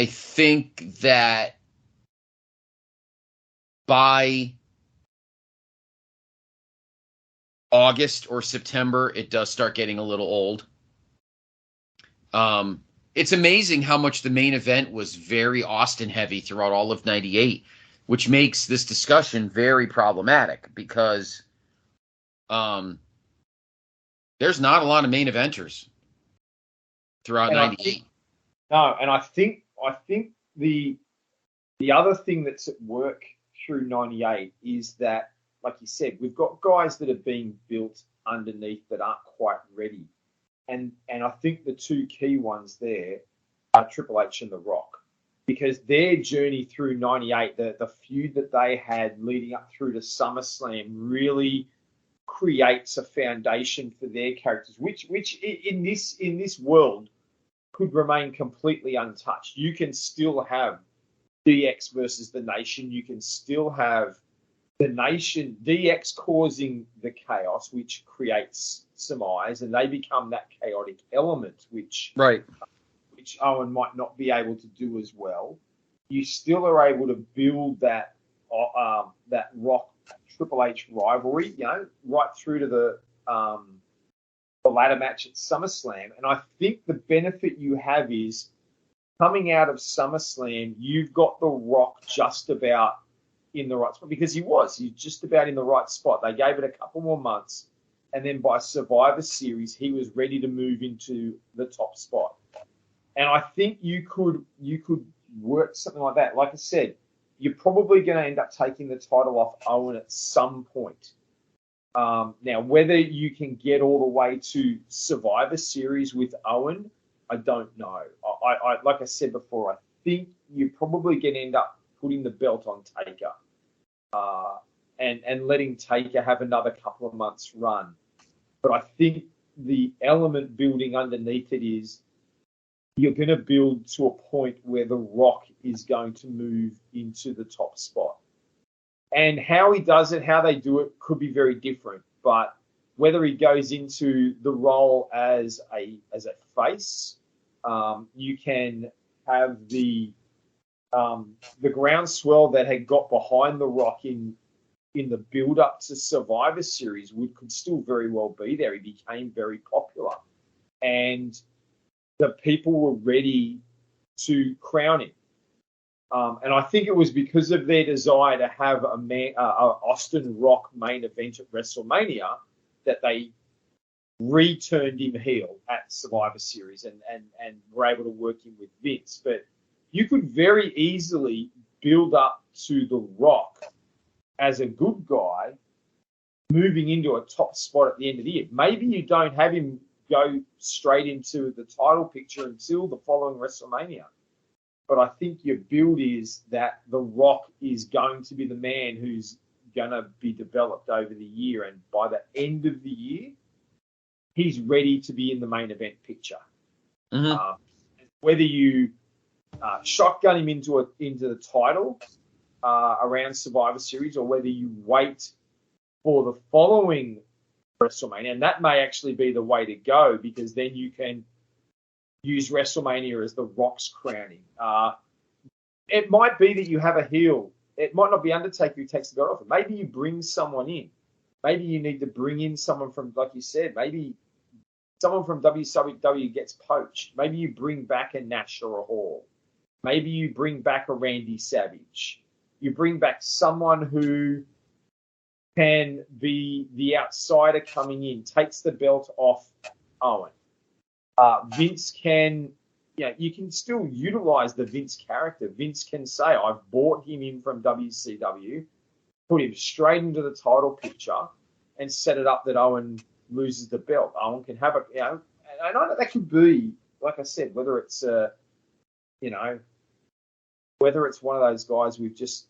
think that by August or September, it does start getting a little old. It's amazing how much the main event was very Austin heavy throughout all of '98, which makes this discussion very problematic because there's not a lot of main eventers throughout '98. No, and I think the other thing that's at work through '98 is that, like you said, we've got guys that are being built underneath that aren't quite ready. And I think the two key ones there are Triple H and The Rock, because their journey through '98, the feud that they had leading up through to SummerSlam, really creates a foundation for their characters, which in this world could remain completely untouched. You can still have DX versus the Nation. You can still have the Nation, DX causing the chaos, which creates some eyes, and they become that chaotic element, which Owen might not be able to do as well. You still are able to build that Rock Triple H rivalry, right through to the ladder match at SummerSlam. And I think the benefit you have is coming out of SummerSlam, you've got The Rock just about in the right spot, because he's just about in the right spot. They gave it a couple more months, and then by Survivor Series, he was ready to move into the top spot. And I think you could work something like that. Like I said, you're probably going to end up taking the title off Owen at some point. Now, whether you can get all the way to Survivor Series with Owen, I don't know. I like I said before, I think you're probably going to end up putting the belt on Taker, and letting Taker have another couple of months run. But I think the element building underneath it is you're going to build to a point where The Rock is going to move into the top spot. And how he does it, how they do it, could be very different. But whether he goes into the role as a face, you can have the groundswell that had got behind The Rock in the build-up to Survivor Series could still very well be there. He became very popular, and the people were ready to crown him. And I think it was because of their desire to have a Austin Rock main event at WrestleMania that they returned him heel at Survivor Series and were able to work him with Vince. But you could very easily build up to The Rock as a good guy moving into a top spot at the end of the year. Maybe you don't have him go straight into the title picture until the following WrestleMania. But I think your build is that The Rock is going to be the man who's going to be developed over the year. And by the end of the year, he's ready to be in the main event picture. Mm-hmm. Whether you shotgun him into the title around Survivor Series, or whether you wait for the following WrestleMania, and that may actually be the way to go, because then you can use WrestleMania as The Rock's crowning. It might be that you have a heel. It might not be Undertaker who takes the belt off. Maybe you bring someone in. Maybe you need to bring in someone from, like you said, maybe someone from WCW gets poached. Maybe you bring back a Nash or a Hall. Maybe you bring back a Randy Savage. You bring back someone who can be the outsider coming in, takes the belt off Owen. Vince can, you can still utilize the Vince character. Vince can say, I've brought him in from WCW, put him straight into the title picture, and set it up that Owen loses the belt. Owen can have and I know that could be, like I said, whether it's, whether it's one of those guys we've just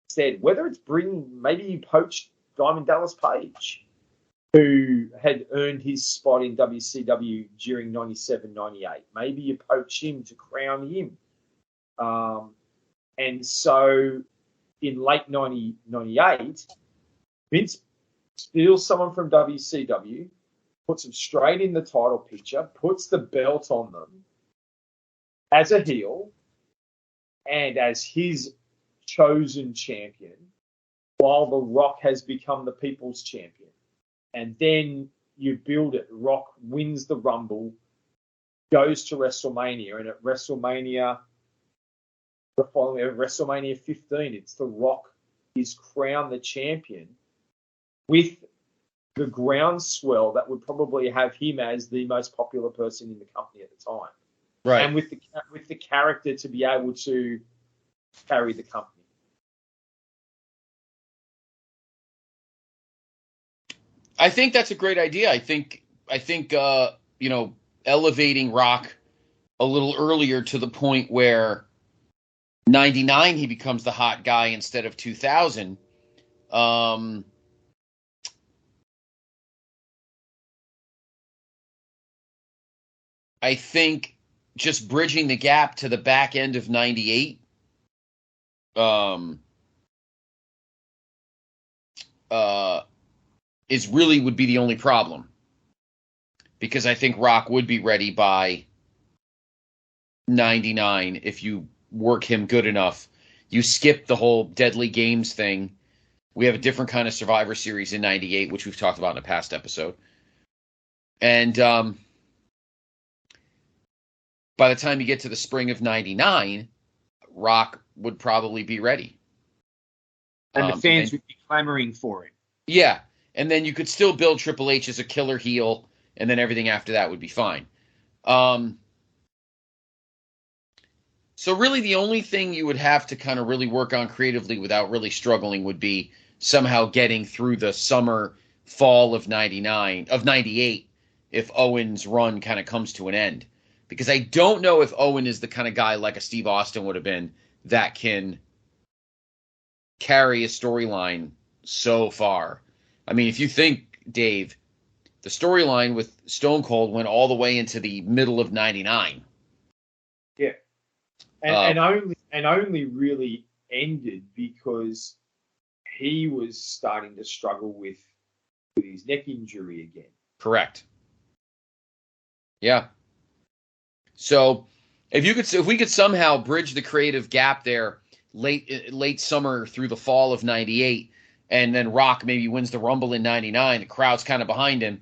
said, whether it's maybe you poached Diamond Dallas Page, who had earned his spot in WCW during 97, 98. Maybe you poach him to crown him. And so in late 98, Vince steals someone from WCW, puts them straight in the title picture, puts the belt on them as a heel and as his chosen champion, while The Rock has become the people's champion. And then you build it. Rock wins the Rumble, goes to WrestleMania, and at WrestleMania, the following WrestleMania 15, it's The Rock is crowned the champion with the groundswell that would probably have him as the most popular person in the company at the time, Right. And with the character to be able to carry the company. I think that's a great idea. I think elevating Rock a little earlier to the point where 99 he becomes the hot guy instead of 2000. I think just bridging the gap to the back end of 98, is really would be the only problem, because I think Rock would be ready by 99 if you work him good enough. You skip the whole Deadly Games thing. We have a different kind of Survivor Series in 98, which we've talked about in a past episode. And by the time you get to the spring of 99, Rock would probably be ready. And the fans would be clamoring for it. Yeah. And then you could still build Triple H as a killer heel, and then everything after that would be fine. So really the only thing you would have to kind of really work on creatively without really struggling would be somehow getting through the summer, fall of 98, if Owen's run kind of comes to an end. Because I don't know if Owen is the kind of guy like a Steve Austin would have been that can carry a storyline so far. I mean, if you think, Dave, the storyline with Stone Cold went all the way into the middle of 99. Yeah. And only really ended because he was starting to struggle with his neck injury again. Correct. Yeah. So if we could somehow bridge the creative gap there late summer through the fall of 98, and then Rock maybe wins the Rumble in 99, the crowd's kind of behind him,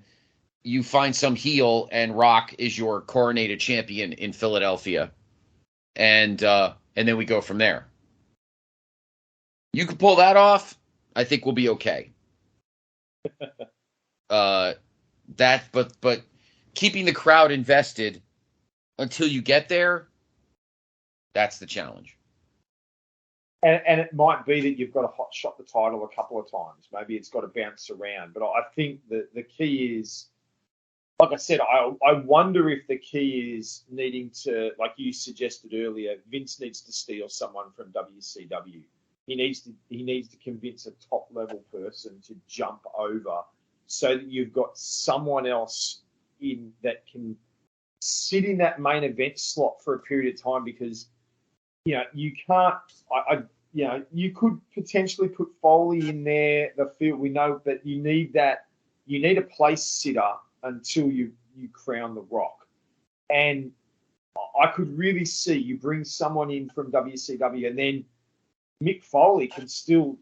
you find some heel and Rock is your coronated champion in Philadelphia. And then we go from there. You can pull that off, I think we'll be okay. But keeping the crowd invested until you get there, that's the challenge. And it might be that you've got to hot shot the title a couple of times. Maybe it's got to bounce around. But I think that the key is, like I said, I wonder if the key is needing to, like you suggested earlier, Vince needs to steal someone from WCW. He needs to convince a top level person to jump over so that you've got someone else in that can sit in that main event slot for a period of time, because you can't. You could potentially put Foley in there. The field we know, but you need that. You need a place sitter until you crown The Rock. And I could really see you bring someone in from WCW, and then Mick Foley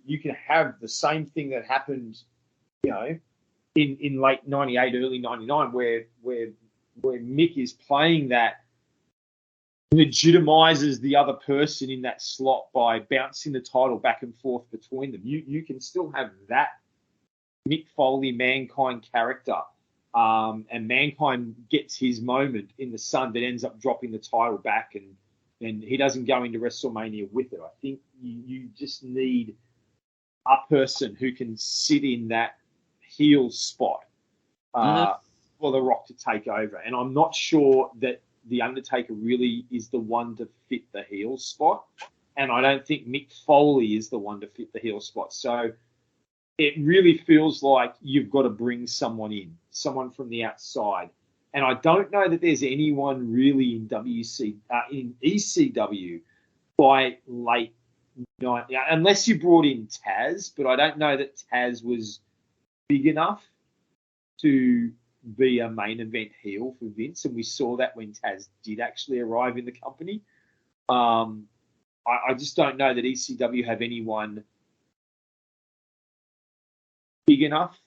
you can have the same thing that happened, in late 98, early 99, where Mick is playing that, legitimizes the other person in that slot by bouncing the title back and forth between them. You can still have that Mick Foley Mankind character, and Mankind gets his moment in the sun, but ends up dropping the title back, and he doesn't go into WrestleMania with it. I think you just need a person who can sit in that heel spot for The Rock to take over. And I'm not sure that The Undertaker really is the one to fit the heel spot. And I don't think Mick Foley is the one to fit the heel spot. So it really feels like you've got to bring someone from the outside. And I don't know that there's anyone really in ECW by late 90, unless you brought in Taz, but I don't know that Taz was big enough to be a main event heel for Vince, and we saw that when Taz did actually arrive in the company. I just don't know that ECW have anyone big enough.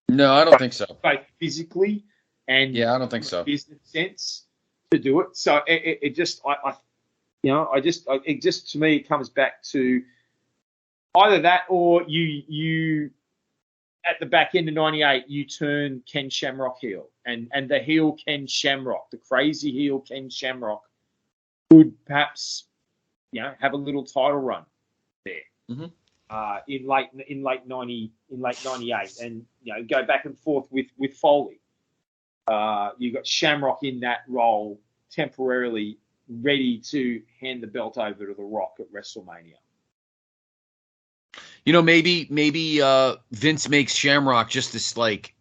No, I don't think so. Both physically and I don't think so. Business sense to do it. So it just to me it comes back to either that, or you at the back end of 98, you turn Ken Shamrock heel, and the heel Ken Shamrock, the crazy heel Ken Shamrock, would perhaps have a little title run there in late 98, and go back and forth with Foley. You got Shamrock in that role temporarily, ready to hand the belt over to The Rock at WrestleMania. Maybe Vince makes Shamrock just this like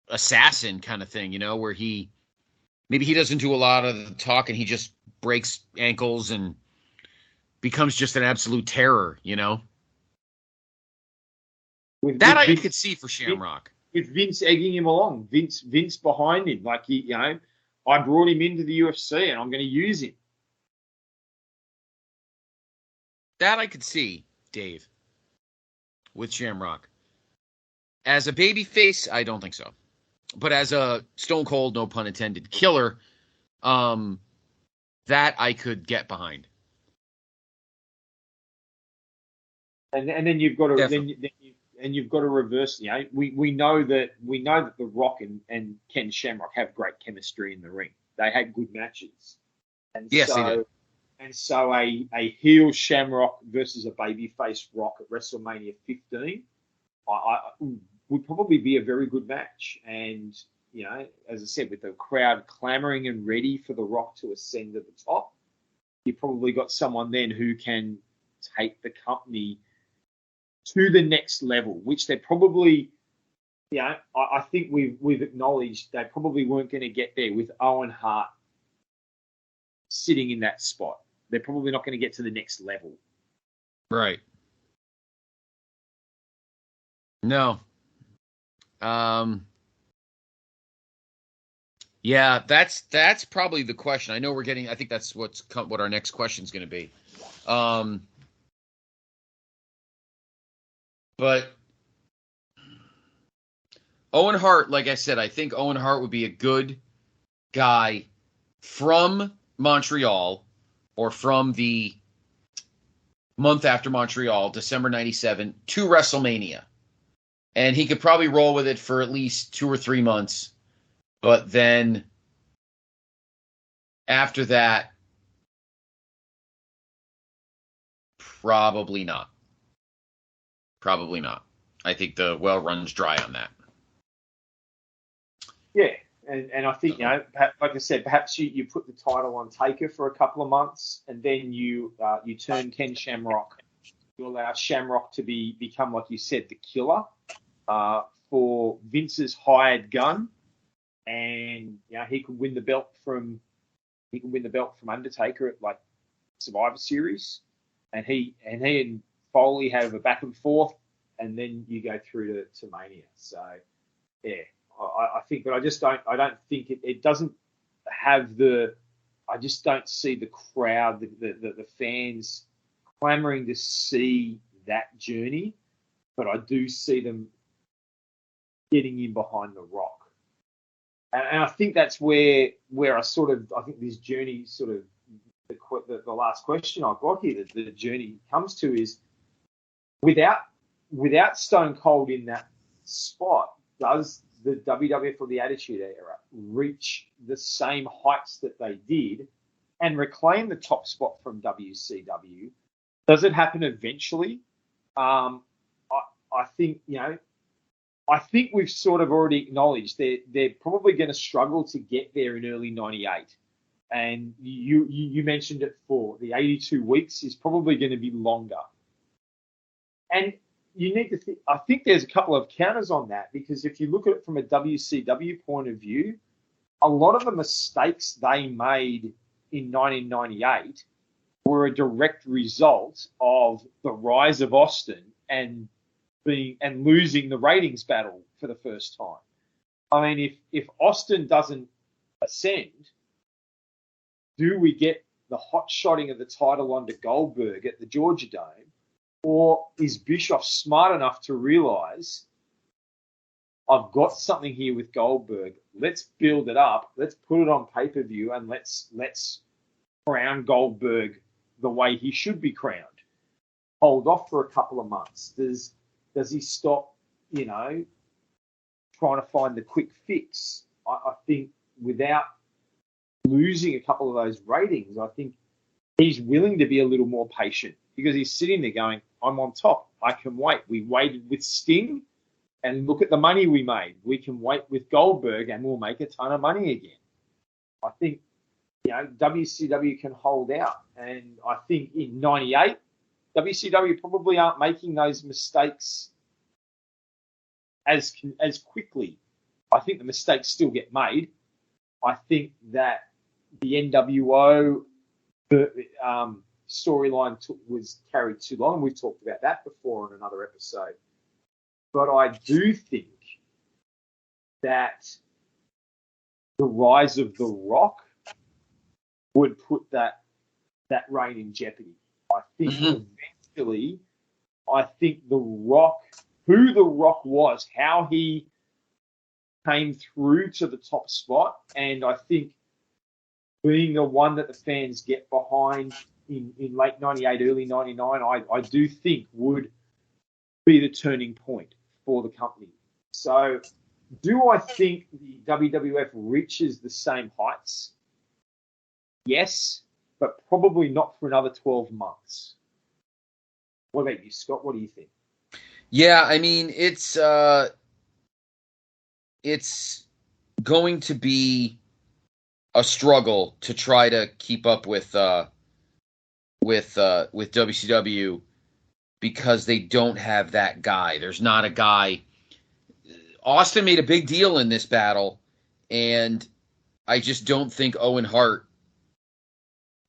assassin kind of thing, where he doesn't do a lot of the talking, he just breaks ankles and becomes just an absolute terror, That I Vince, could see for Shamrock. with Vince egging him along, Vince behind him, like I brought him into the UFC and I'm going to use him. That I could see, Dave, with Shamrock. As a babyface, I don't think so. But as a Stone Cold, no pun intended, killer, that I could get behind. And then you've got to Definitely. you've got to reverse. We know that The Rock and Ken Shamrock have great chemistry in the ring. They had good matches, and Yes, they did. And so a heel Shamrock versus a babyface Rock at WrestleMania 15, would probably be a very good match. And as I said, with the crowd clamoring and ready for The Rock to ascend to the top, you probably got someone then who can take the company to the next level, which they're probably, I think we've acknowledged they probably weren't going to get there with Owen Hart sitting in that spot. They're probably not going to get to the next level. Right. No. Yeah, that's probably the question. I know we're getting. I think that's what our next question is going to be. But Owen Hart, like I said, I think Owen Hart would be a good guy from Montreal or from the month after Montreal, December 97, to WrestleMania. And he could probably roll with it for at least 2 or 3 months. But then after that, probably not. Probably not. I think the well runs dry on that. Yeah, and I think, like I said, perhaps you put the title on Taker for a couple of months, and then you turn Ken Shamrock. You allow Shamrock to become, like you said, the killer for Vince's hired gun, and he could win the belt from Undertaker at like Survivor Series, and he and Foley have a back and forth, and then you go through to Mania. So yeah, I think, but I don't think it doesn't have I just don't see the crowd, the fans clamoring to see that journey, but I do see them getting in behind The Rock. And I think that's where I think this journey sort of, the last question I've got here, that the journey comes to is, without Stone Cold in that spot, does the WWF or the Attitude Era reach the same heights that they did and reclaim the top spot from WCW? Does it happen eventually? I think, I think we've sort of already acknowledged they're probably going to struggle to get there in early '98. And you mentioned it before. The 82 weeks is probably going to be longer. And you need to I think there's a couple of counters on that, because if you look at it from a WCW point of view, a lot of the mistakes they made in 1998 were a direct result of the rise of Austin and losing the ratings battle for the first time. I mean, if Austin doesn't ascend, do we get the hot shotting of the title onto Goldberg at the Georgia Dome? Or is Bischoff smart enough to realize, I've got something here with Goldberg, let's build it up, let's put it on pay-per-view, and let's crown Goldberg the way he should be crowned? Hold off for a couple of months. Does he stop, trying to find the quick fix? I think without losing a couple of those ratings, I think he's willing to be a little more patient, because he's sitting there going, I'm on top. I can wait. We waited with Sting, and look at the money we made. We can wait with Goldberg, and we'll make a ton of money again. I think, WCW can hold out. And I think in '98, WCW probably aren't making those mistakes as quickly. I think the mistakes still get made. I think that the NWO storyline was carried too long. We've talked about that before on another episode. But I do think that the rise of The Rock would put that reign in jeopardy. I think eventually, The Rock, who The Rock was, how he came through to the top spot, and I think being the one that the fans get behind in late 98, early 99, I do think would be the turning point for the company. So do I think the WWF reaches the same heights? Yes, but probably not for another 12 months. What about you, Scott? What do you think? Yeah, I mean, it's going to be a struggle to try to keep up with WCW because they don't have that guy. There's not a guy. Austin made a big deal in this battle, and I just don't think Owen Hart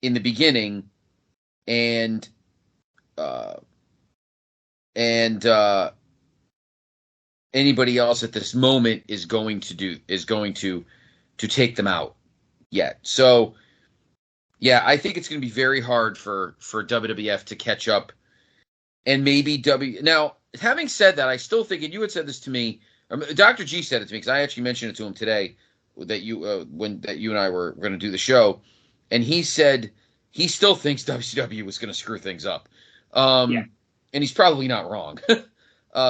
in the beginning and anybody else at this moment is going to take them out yet. So yeah, I think it's going to be very hard for WWF to catch up, and maybe Now, having said that, I still think, and you had said this to me, Dr. G said it to me because I actually mentioned it to him today that you and I were going to do the show, and he said he still thinks WCW was going to screw things up, and he's probably not wrong.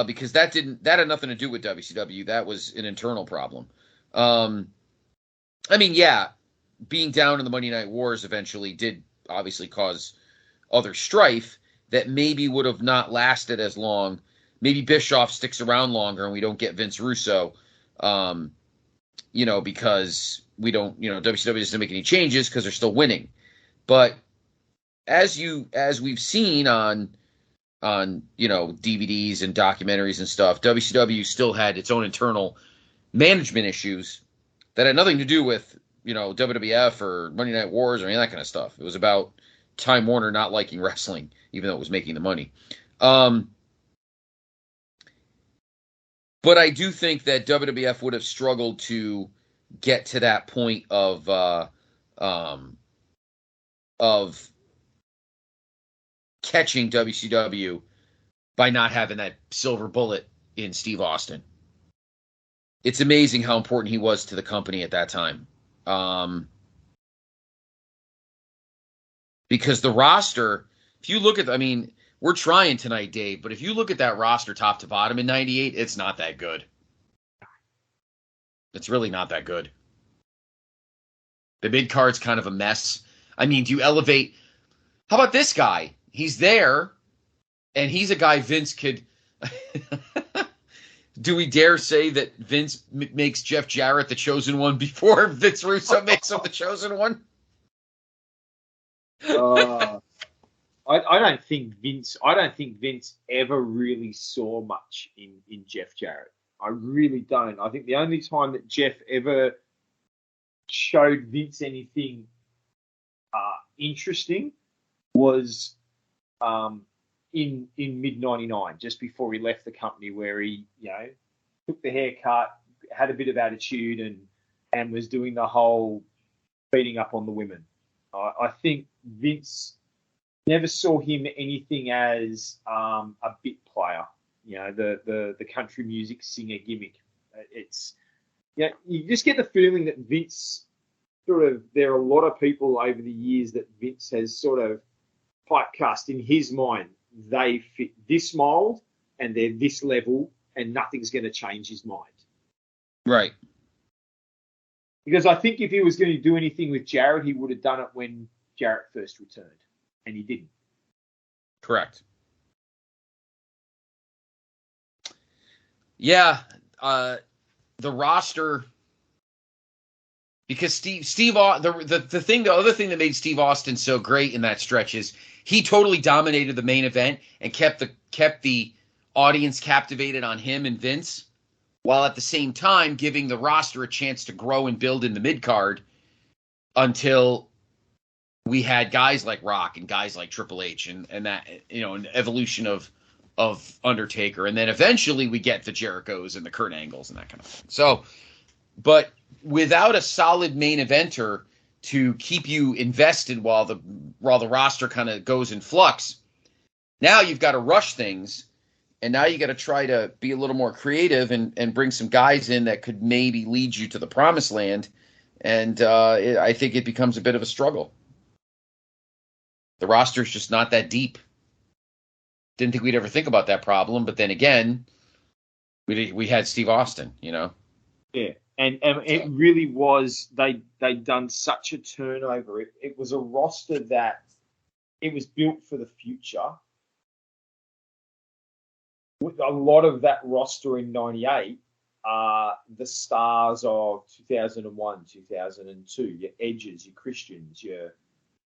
Because that had nothing to do with WCW. That was an internal problem. I mean, yeah, being down in the Monday Night Wars eventually did obviously cause other strife that maybe would have not lasted as long. Maybe Bischoff sticks around longer and we don't get Vince Russo, because we don't, WCW doesn't make any changes because they're still winning. But as we've seen on DVDs and documentaries and stuff, WCW still had its own internal management issues that had nothing to do with, WWF or Monday Night Wars or any of that kind of stuff. It was about Time Warner not liking wrestling, even though it was making the money. But I do think that WWF would have struggled to get to that point of catching WCW by not having that silver bullet in Steve Austin. It's amazing how important he was to the company at that time. Because the roster, if you look at, we're trying tonight, Dave, but if you look at that roster top to bottom in 98, it's not that good. It's really not that good. The mid-card's kind of a mess. Do you elevate? How about this guy? He's there, and he's a guy Vince could... Do we dare say that Vince makes Jeff Jarrett the chosen one before Vince Russo makes him the chosen one? I don't think Vince ever really saw much in Jeff Jarrett. I really don't. I think the only time that Jeff ever showed Vince anything interesting was in mid 99, just before he left the company, where he took the haircut, had a bit of attitude, and was doing the whole beating up on the women. I think Vince never saw him anything as a bit player, the country music singer gimmick. It's you just get the feeling that Vince there are a lot of people over the years that Vince has sort of typecast in his mind. They fit this mold and they're this level, and nothing's going to change his mind. Right. Because I think if he was going to do anything with Jarrett, he would have done it when Jarrett first returned, and he didn't. Correct. Yeah, the roster, because the other thing that made Steve Austin so great in that stretch is he totally dominated the main event and kept the audience captivated on him and Vince, while at the same time giving the roster a chance to grow and build in the mid-card until we had guys like Rock and guys like Triple H and that, an evolution of of Undertaker, and then eventually we get the Jerichos and the Kurt Angles and that kind of thing. So, but without a solid main eventer to keep you invested while the roster kind of goes in flux, now you've got to rush things, and now you got to try to be a little more creative and bring some guys in that could maybe lead you to the promised land. And I think it becomes a bit of a struggle. The roster's just not that deep. Didn't think we'd ever think about that problem, but then again, we had Steve Austin, you know. Yeah, and it really was, they'd done such a turnover. It was a roster that it was built for the future. With a lot of that roster in '98 are the stars of 2001, 2002, your Edges, your Christians, your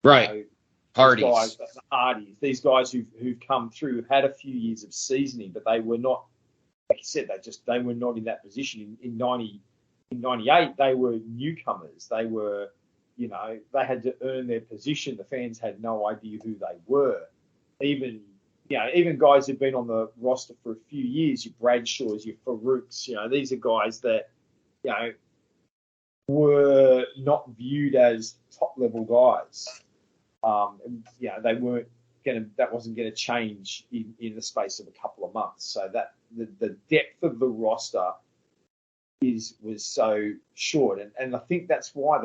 right. You know, Hardys. These guys who've come through, who've had a few years of seasoning, but they were not, like you said, they were not in that position. In '98, they were newcomers. They were, you know, they had to earn their position. The fans had no idea who they were. Even guys who've been on the roster for a few years, your Bradshaws, your Farouks, you know, these are guys that, you know, were not viewed as top level guys. They weren't that wasn't going to change in the space of a couple of months. So that the depth of the roster was so short, and I think that's why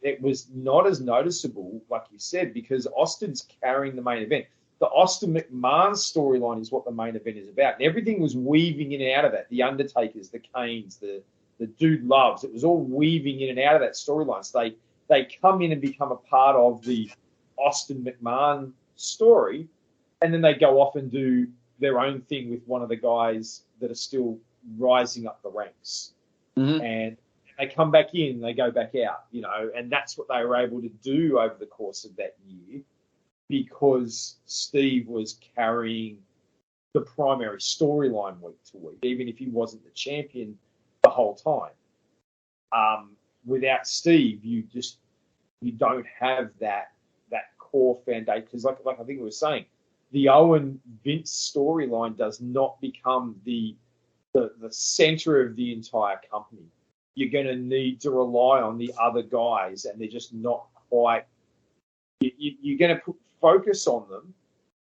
it was not as noticeable, like you said, because Austin's carrying the main event. The Austin McMahon storyline is what the main event is about, and everything was weaving in and out of that. The Undertakers, the Kanes, the Dude Loves, it was all weaving in and out of that storyline. So they come in and become a part of the Austin McMahon story, and then they go off and do their own thing with one of the guys that are still rising up the ranks. Mm-hmm. And they come back in, they go back out, you know, and that's what they were able to do over the course of that year, because Steve was carrying the primary storyline week to week, even if he wasn't the champion the whole time. Without Steve, you don't have that core foundation, because like I think we were saying, the Owen Vince storyline does not become the center of the entire company. You're going to need to rely on the other guys, and they're just not quite. You're going to put focus on them,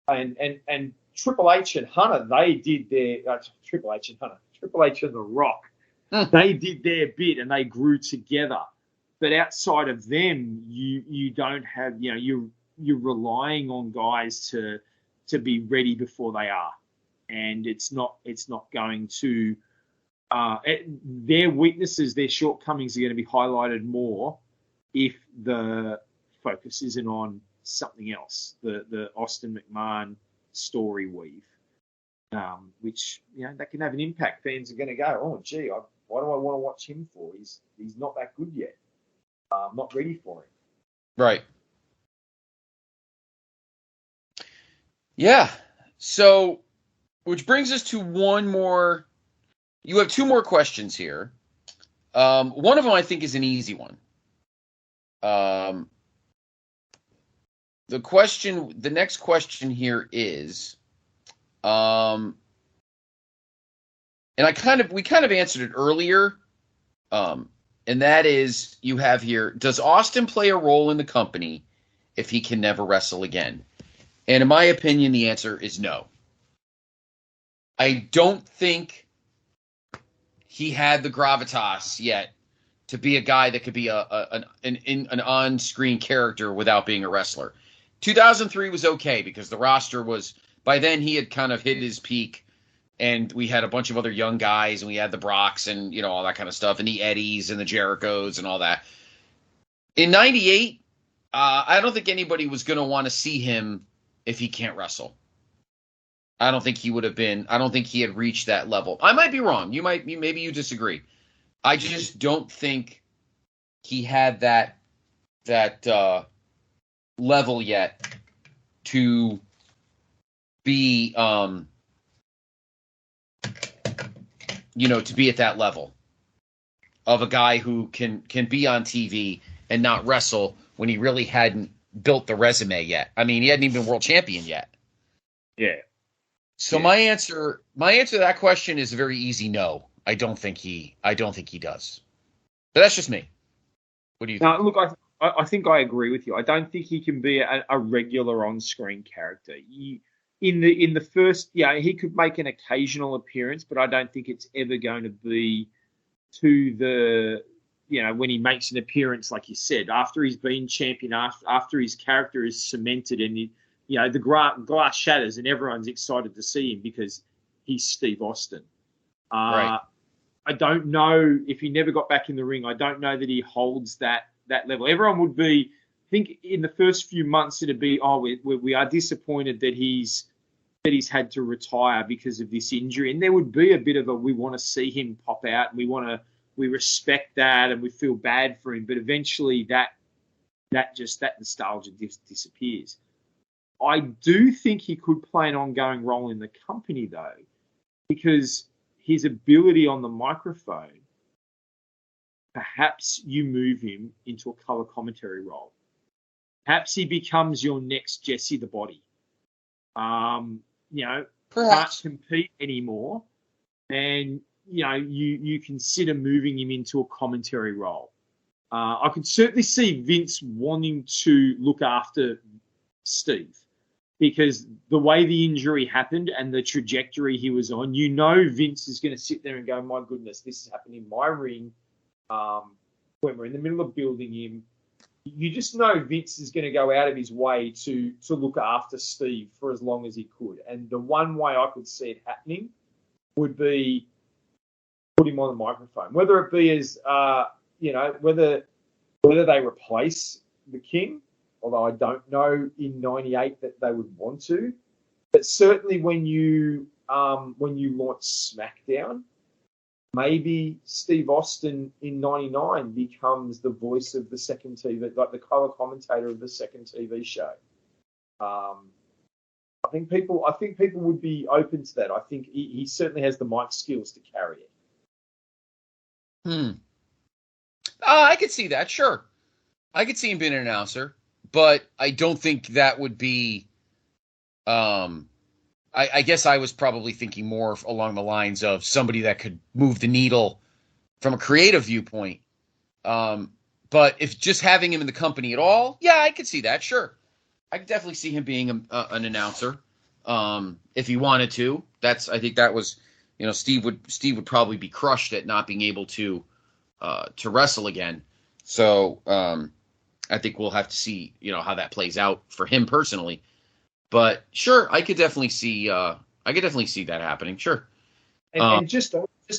and Triple H and Hunter, they did their Triple H and The Rock, they did their bit and they grew together. But outside of them, you don't have, you know, you're relying on guys to be ready before they are, and it's not going to. Their weaknesses, their shortcomings are going to be highlighted more if the focus isn't on something else. The Austin McMahon story weave, which, you know, that can have an impact. Fans are going to go, oh gee, why do I want to watch him for? He's not that good yet. I'm not ready for him. Right. Yeah. So, which brings us to one more. You have two more questions here. One of them I think is an easy one. The next question here is, and we kind of answered it earlier. And that is, you have here, does Austin play a role in the company if he can never wrestle again? And in my opinion, the answer is no. I don't think he had the gravitas yet to be a guy that could be an on-screen character without being a wrestler. 2003 was okay because the roster was, by then he had kind of hit his peak, and we had a bunch of other young guys, and we had the Brocks and, you know, all that kind of stuff, and the Eddies and the Jerichos and all that. In 98, I don't think anybody was going to want to see him if he can't wrestle. I don't think he would have been. I don't think he had reached that level. I might be wrong. Maybe you disagree. I just don't think he had that level yet to be, to be at that level of a guy who can be on TV and not wrestle when he really hadn't built the resume yet. I mean, he hadn't even been world champion yet. Yeah. So my answer to that question is a very easy no. I don't think he does. But that's just me. What do you think? No, look, I think I agree with you. I don't think he can be a regular on-screen character. In the first, he could make an occasional appearance, but I don't think it's ever going to be to the, when he makes an appearance, like you said, after he's been champion, after his character is cemented and the glass shatters and everyone's excited to see him because he's Steve Austin. Right. I don't know if he never got back in the ring. I don't know that he holds that level. Everyone would be, I think in the first few months, it'd be, we are disappointed that he's had to retire because of this injury. And there would be a bit of we want to see him pop out and we respect that and we feel bad for him. But eventually that nostalgia disappears. I do think he could play an ongoing role in the company though, because his ability on the microphone, perhaps you move him into a color commentary role. Perhaps he becomes your next Jesse the Body. Perhaps. Can't compete anymore, and you consider moving him into a commentary role. I could certainly see Vince wanting to look after Steve, because the way the injury happened and the trajectory he was on, Vince is going to sit there and go, my goodness, this has happened in my ring. When we're in the middle of building him, you just know Vince is going to go out of his way to look after Steve for as long as he could. And the one way I could see it happening would be put him on the microphone, whether it be as, whether they replace the King, although I don't know in '98 that they would want to. But certainly when you launch SmackDown, maybe Steve Austin in '99 becomes the voice of the second TV, like the color commentator of the second TV show. I think people would be open to that. I think he certainly has the mic skills to carry it. I could see that, sure. I could see him being an announcer, but I don't think that would be. I guess I was probably thinking more along the lines of somebody that could move the needle from a creative viewpoint. But if just having him in the company at all, yeah, I could see that, sure. I could definitely see him being an announcer if he wanted to. I think that was, Steve would probably be crushed at not being able to wrestle again. So I think we'll have to see, how that plays out for him personally. But sure, I could definitely see that happening. Sure. And I just had this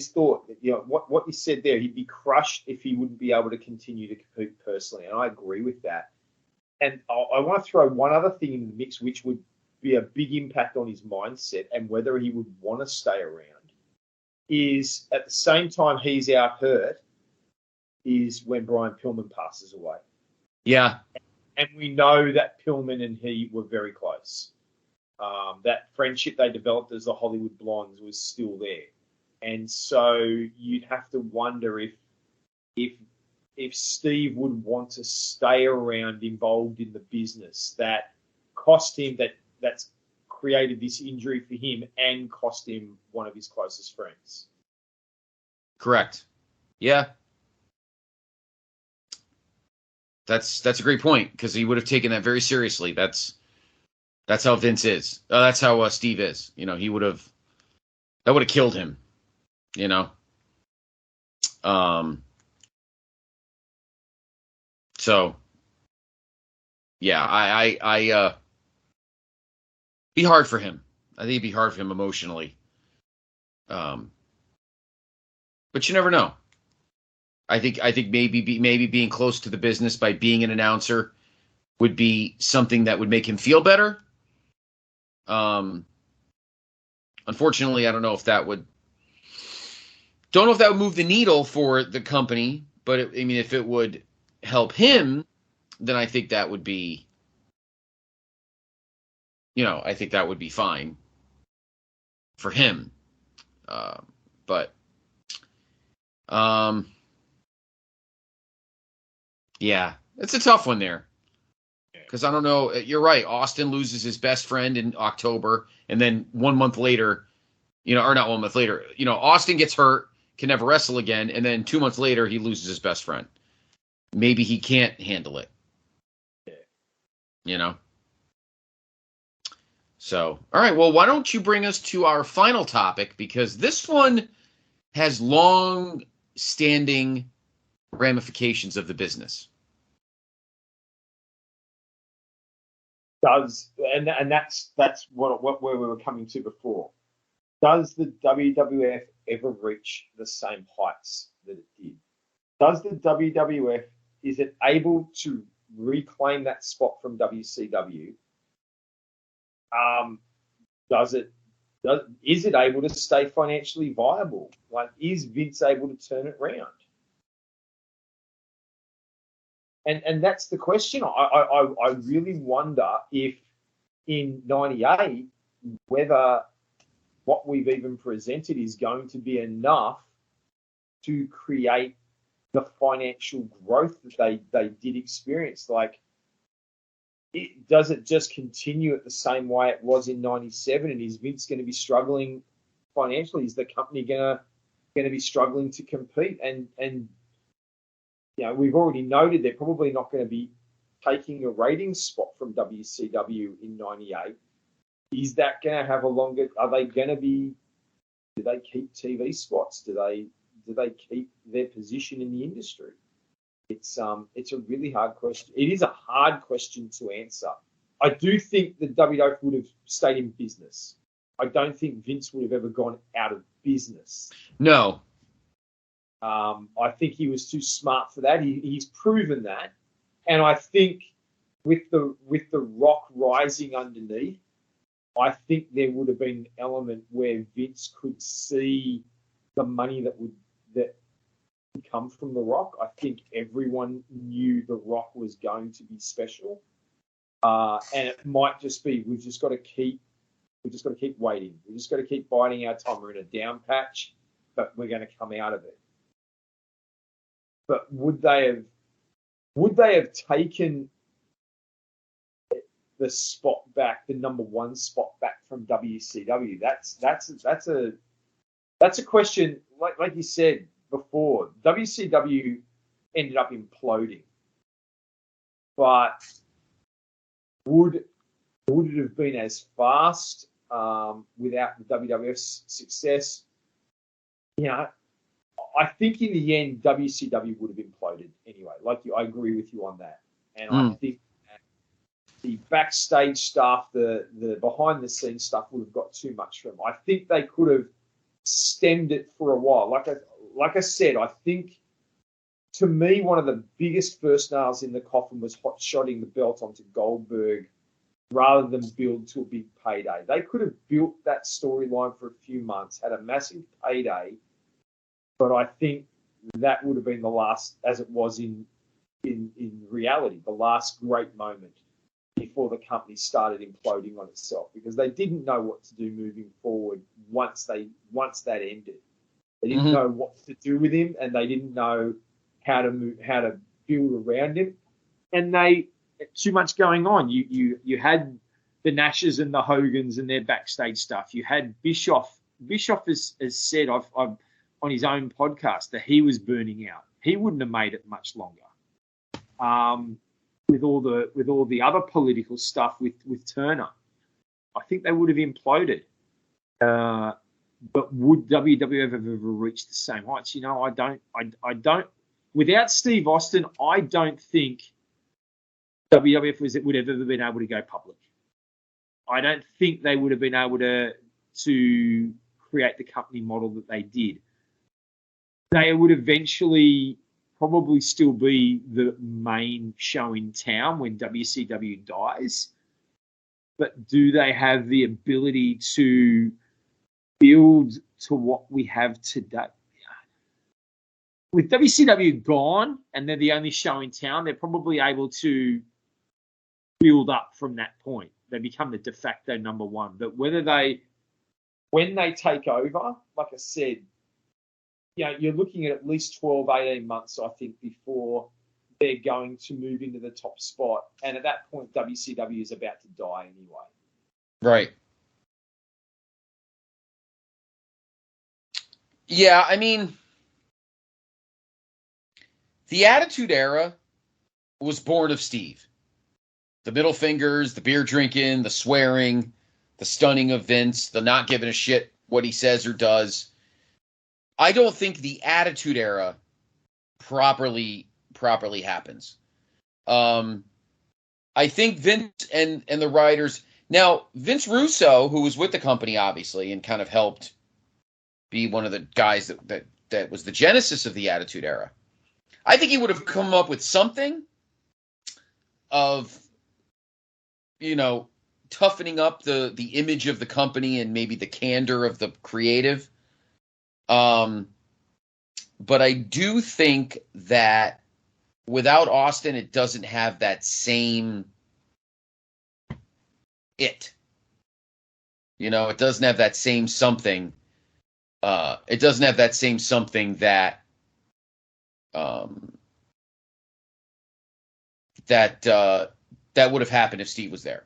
thought that, what you said there, he'd be crushed if he wouldn't be able to continue to compete personally, and I agree with that. And I want to throw one other thing in the mix, which would be a big impact on his mindset and whether he would want to stay around. Is at the same time he's out hurt, is when Brian Pillman passes away. Yeah. And we know that Pillman and he were very close. That friendship they developed as the Hollywood Blondes was still there. And so you'd have to wonder if Steve would want to stay around involved in the business that cost him, that's created this injury for him and cost him one of his closest friends. Correct. Yeah. That's a great point, because he would have taken that very seriously. That's how Vince is. That's how Steve is. That would have killed him. So yeah, I be hard for him. I think it'd be hard for him emotionally. But you never know. I think maybe being close to the business by being an announcer would be something that would make him feel better. Unfortunately, I don't know if that would move the needle for the company, but if it would help him, then I think that would be, I think that would be fine for him. But yeah, it's a tough one there. Because I don't know. You're right. Austin loses his best friend in October, and then 1 month later, or not 1 month later, Austin gets hurt, can never wrestle again, and then 2 months later he loses his best friend. Maybe he can't handle it. Yeah. So, all right. Well, why don't you bring us to our final topic, because this one has long-standing ramifications of the business. And that's where we were coming to before. Does the WWF ever reach the same heights that it did? Does the WWF, is it able to reclaim that spot from WCW? Is it able to stay financially viable? Like, is Vince able to turn it around? And that's the question. I really wonder if in '98 whether what we've even presented is going to be enough to create the financial growth that they did experience. Like, does it just continue at the same way it was in '97? And is Vince going to be struggling financially? Is the company going to be struggling to compete? And we've already noted they're probably not going to be taking a ratings spot from WCW in '98. Is that going to have a longer? Are they going to be? Do they keep TV spots? Do they keep their position in the industry? It's a really hard question. It is a hard question to answer. I do think the WWF would have stayed in business. I don't think Vince would have ever gone out of business. No. I think he was too smart for that. He's proven that, and I think with the Rock rising underneath, I think there would have been an element where Vince could see the money that would come from the Rock. I think everyone knew the Rock was going to be special, and it might just be we've just got to keep waiting. We've just got to keep biding our time. We're in a down patch, but we're going to come out of it. But would they have taken the spot back, the number one spot back from WCW? That's a question. Like you said before, WCW ended up imploding, but would it have been as fast without the WWF's success? I think in the end, WCW would have imploded anyway. I agree with you on that. And I think the backstage stuff, the behind the scenes stuff would have got too much from them. I think they could have stemmed it for a while. Like I said, I think, to me, one of the biggest first nails in the coffin was hot-shotting the belt onto Goldberg rather than build to a big payday. They could have built that storyline for a few months, had a massive payday, but I think that would have been the last, as it was in reality, the last great moment before the company started imploding on itself, because they didn't know what to do moving forward once that ended. They didn't know what to do with him, and they didn't know how to build around him, and too much going on. You had the Nashes and the Hogans and their backstage stuff. You had Bischoff. Bischoff has said I've on his own podcast that he was burning out. He wouldn't have made it much longer. With all the other political stuff with Turner, I think they would have imploded. But would WWF have ever reached the same heights? I don't. Without Steve Austin, I don't think WWF would have ever been able to go public. I don't think they would have been able to create the company model that they did. They would eventually probably still be the main show in town when WCW dies. But do they have the ability to build to what we have today? With WCW gone and they're the only show in town, they're probably able to build up from that point. They become the de facto number one. But when they take over, like I said, you're looking at least 12, 18 months, I think, before they're going to move into the top spot. And at that point, WCW is about to die anyway. Right. Yeah, I mean, the Attitude Era was born of Steve. The middle fingers, the beer drinking, the swearing, the stunning of Vince, the not giving a shit what he says or does. I don't think the Attitude Era properly happens. I think Vince and the writers. Now, Vince Russo, who was with the company, obviously, and kind of helped be one of the guys that was the genesis of the Attitude Era. I think he would have come up with something of, toughening up the image of the company and maybe the candor of the creative. But I do think that without Austin, it doesn't have that same it. It doesn't have that same something. It doesn't have that same something that that would have happened if Steve was there.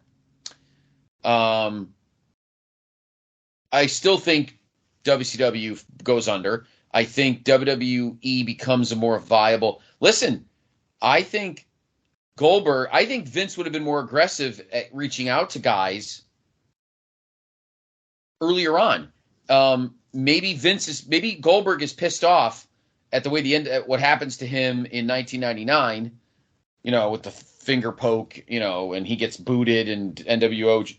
I still think WCW goes under. I think WWE becomes a more viable. Listen, I think Vince would have been more aggressive at reaching out to guys earlier on. Maybe Goldberg is pissed off at the way at what happens to him in 1999, with the finger poke, and he gets booted and NWO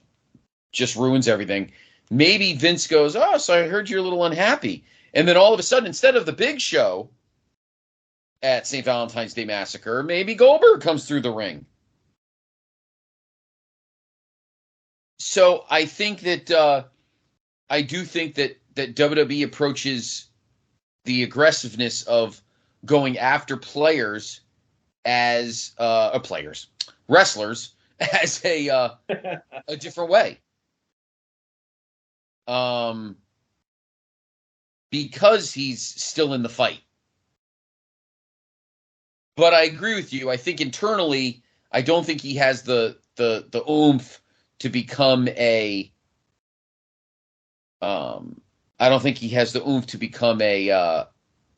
just ruins everything. Maybe Vince goes, "Oh, so I heard you're a little unhappy." And then all of a sudden, instead of the big show at St. Valentine's Day Massacre, maybe Goldberg comes through the ring. So I think that I do think that WWE approaches the aggressiveness of going after wrestlers, as a different way. Because he's still in the fight. But I agree with you. I think internally, I don't think he has the oomph to become a. I don't think he has the oomph to become a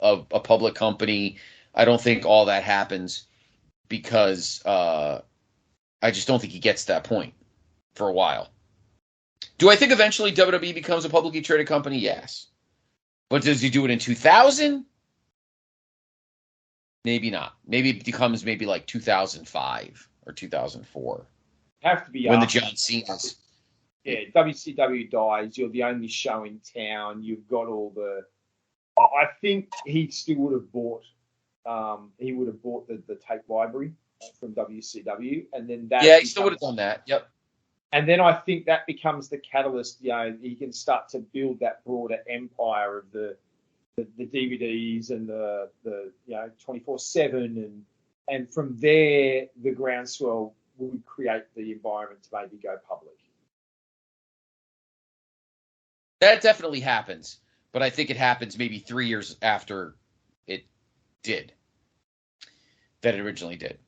public company. I don't think all that happens because I just don't think he gets to that point for a while. Do I think eventually WWE becomes a publicly traded company? Yes. But does he do it in 2000? Maybe not. Maybe it becomes like 2005 or 2004. Have to be when the John Cena's. Yeah, WCW dies. You're the only show in town. You've got all the. I think he still would have bought. He would have bought the tape library from WCW, and then that. Yeah, he still would have done that. Yep. And then I think that becomes the catalyst. He can start to build that broader empire of the DVDs and the 24/7, and from there the groundswell would create the environment to maybe go public. That definitely happens, but I think it happens maybe 3 years after it did. That it originally did.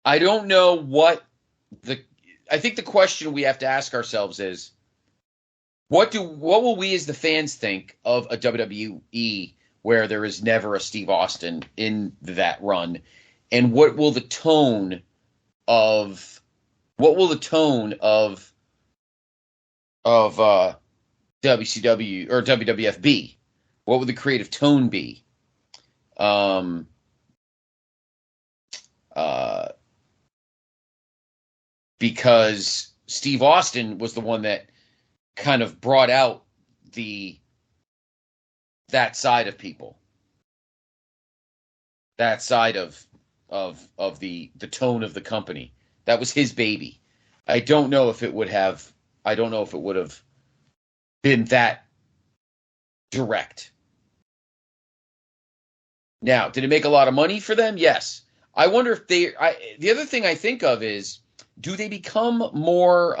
I don't know what I think the question we have to ask ourselves is, what will we as the fans think of a WWE where there is never a Steve Austin in that run, and what will the tone of WCW or WWF be? What would the creative tone be? Because Steve Austin was the one that kind of brought out that side of people, that side of the tone of the company. That was his baby. I don't know if it would have been that direct. Now, did it make a lot of money for them? Yes. I wonder if the other thing I think of is, do they become more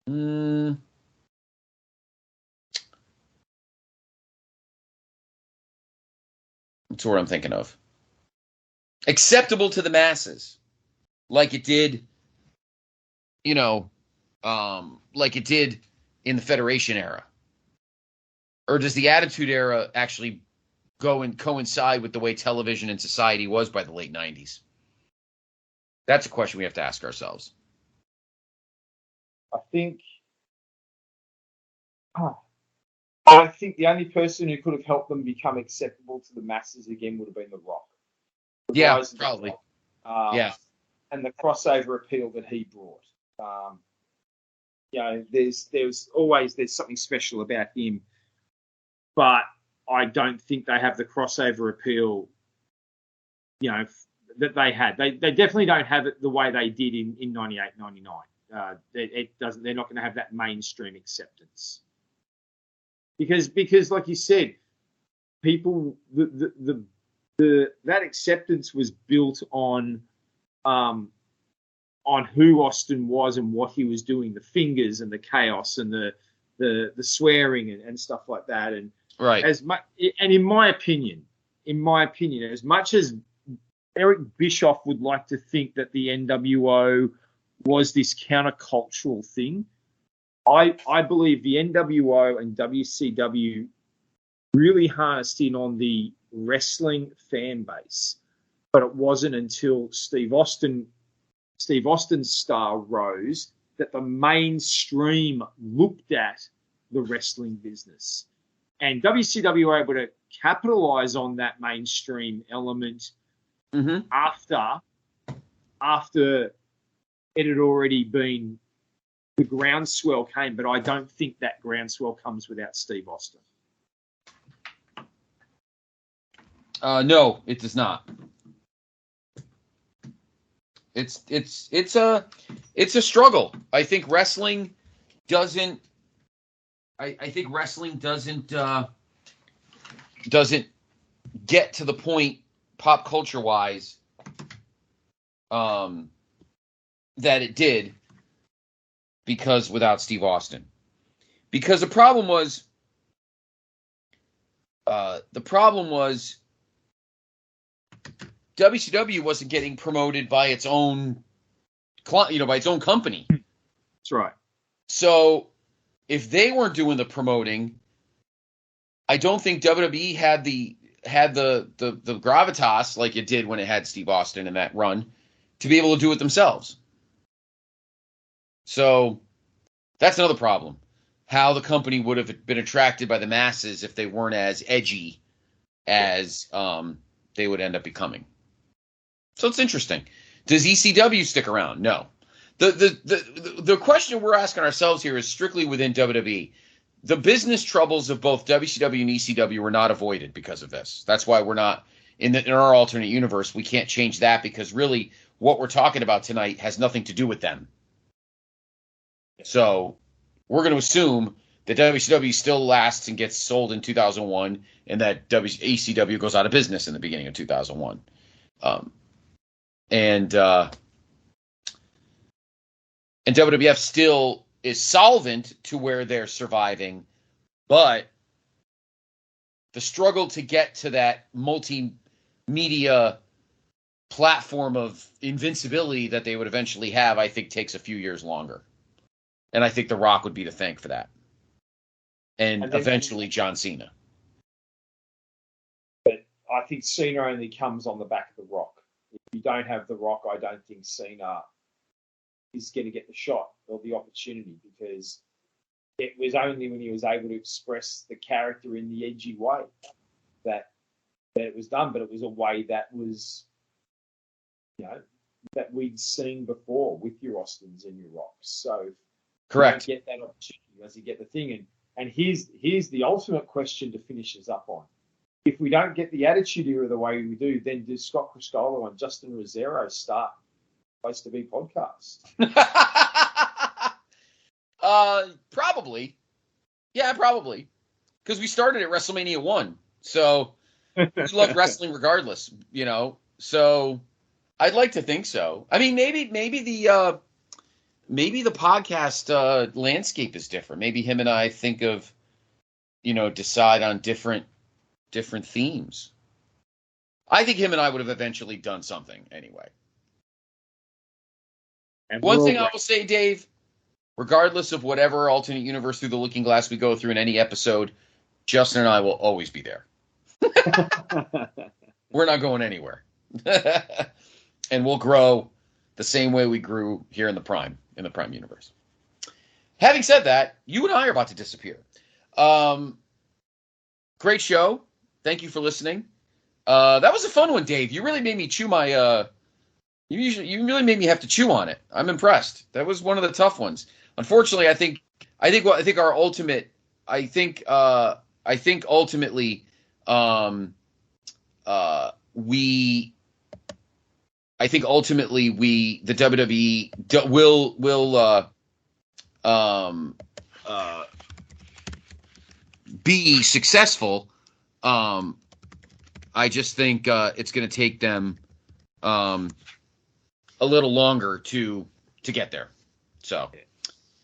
That's what I'm thinking of. Acceptable to the masses, like it did, like it did in the Federation era. Or does the Attitude Era actually go and coincide with the way television and society was by the late 90s? That's a question we have to ask ourselves. I think the only person who could have helped them become acceptable to the masses again would have been The Rock. Yeah, probably. Yeah. And the crossover appeal that he brought. There's something special about him, but I don't think they have the crossover appeal, that they had. They definitely don't have it the way they did in 98, 99. They're not going to have that mainstream acceptance. Because like you said, people, that acceptance was built on who Austin was and what he was doing, the fingers and the chaos and the swearing and stuff like that. And right. In my opinion, as much as Eric Bischoff would like to think that the NWO was this countercultural thing, I believe the NWO and WCW really harnessed in on the wrestling fan base, but it wasn't until Steve Austin's star rose that the mainstream looked at the wrestling business. And WCW were able to capitalize on that mainstream element after it had already been, the groundswell came, but I don't think that groundswell comes without Steve Austin. No, it does not. It's a struggle. I think wrestling doesn't. I think wrestling doesn't get to the point pop culture wise that it did without Steve Austin. Because the problem was WCW wasn't getting promoted by its own, by its own company. That's right. So if they weren't doing the promoting, I don't think WWE had the gravitas like it did when it had Steve Austin in that run to be able to do it themselves. So that's another problem. How the company would have been attracted by the masses if they weren't as edgy as they would end up becoming. So it's interesting. Does ECW stick around? No. The question we're asking ourselves here is strictly within WWE. The business troubles of both WCW and ECW were not avoided because of this. That's why we're not in our alternate universe. We can't change that because really what we're talking about tonight has nothing to do with them. So we're going to assume that WCW still lasts and gets sold in 2001 and that ECW goes out of business in the beginning of 2001. And WWF still is solvent to where they're surviving, but the struggle to get to that multimedia platform of invincibility that they would eventually have, I think takes a few years longer. And I think The Rock would be to thank for that. And eventually John Cena. But I think Cena only comes on the back of The Rock. If you don't have The Rock, I don't think Cena is going to get the shot or the opportunity, because it was only when he was able to express the character in the edgy way that it was done. But it was a way that was, that we'd seen before with your Austins and your Rocks. So correct. You don't get that opportunity unless you get the thing. And here's the ultimate question to finish us up on. If we don't get the Attitude Era the way we do, then do Scott Criscolo and Justin Rosero start Place to Be podcast? Probably. Yeah, probably. Because we started at WrestleMania 1. So we love wrestling regardless, So I'd like to think so. I mean, maybe maybe the podcast landscape is different. Maybe him and I think of, decide on different themes. I think him and I would have eventually done something anyway. And One thing I will say, Dave, regardless of whatever alternate universe through the looking glass we go through in any episode, Justin and I will always be there. We're not going anywhere. And we'll grow the same way we grew here in the Prime universe. Having said that, you and I are about to disappear. Great show. Thank you for listening. That was a fun one, Dave. You really made me chew my you really made me have to chew on it. I'm impressed. That was one of the tough ones. Unfortunately, I think ultimately the WWE will be successful. I just think it's going to take them a little longer to get there. So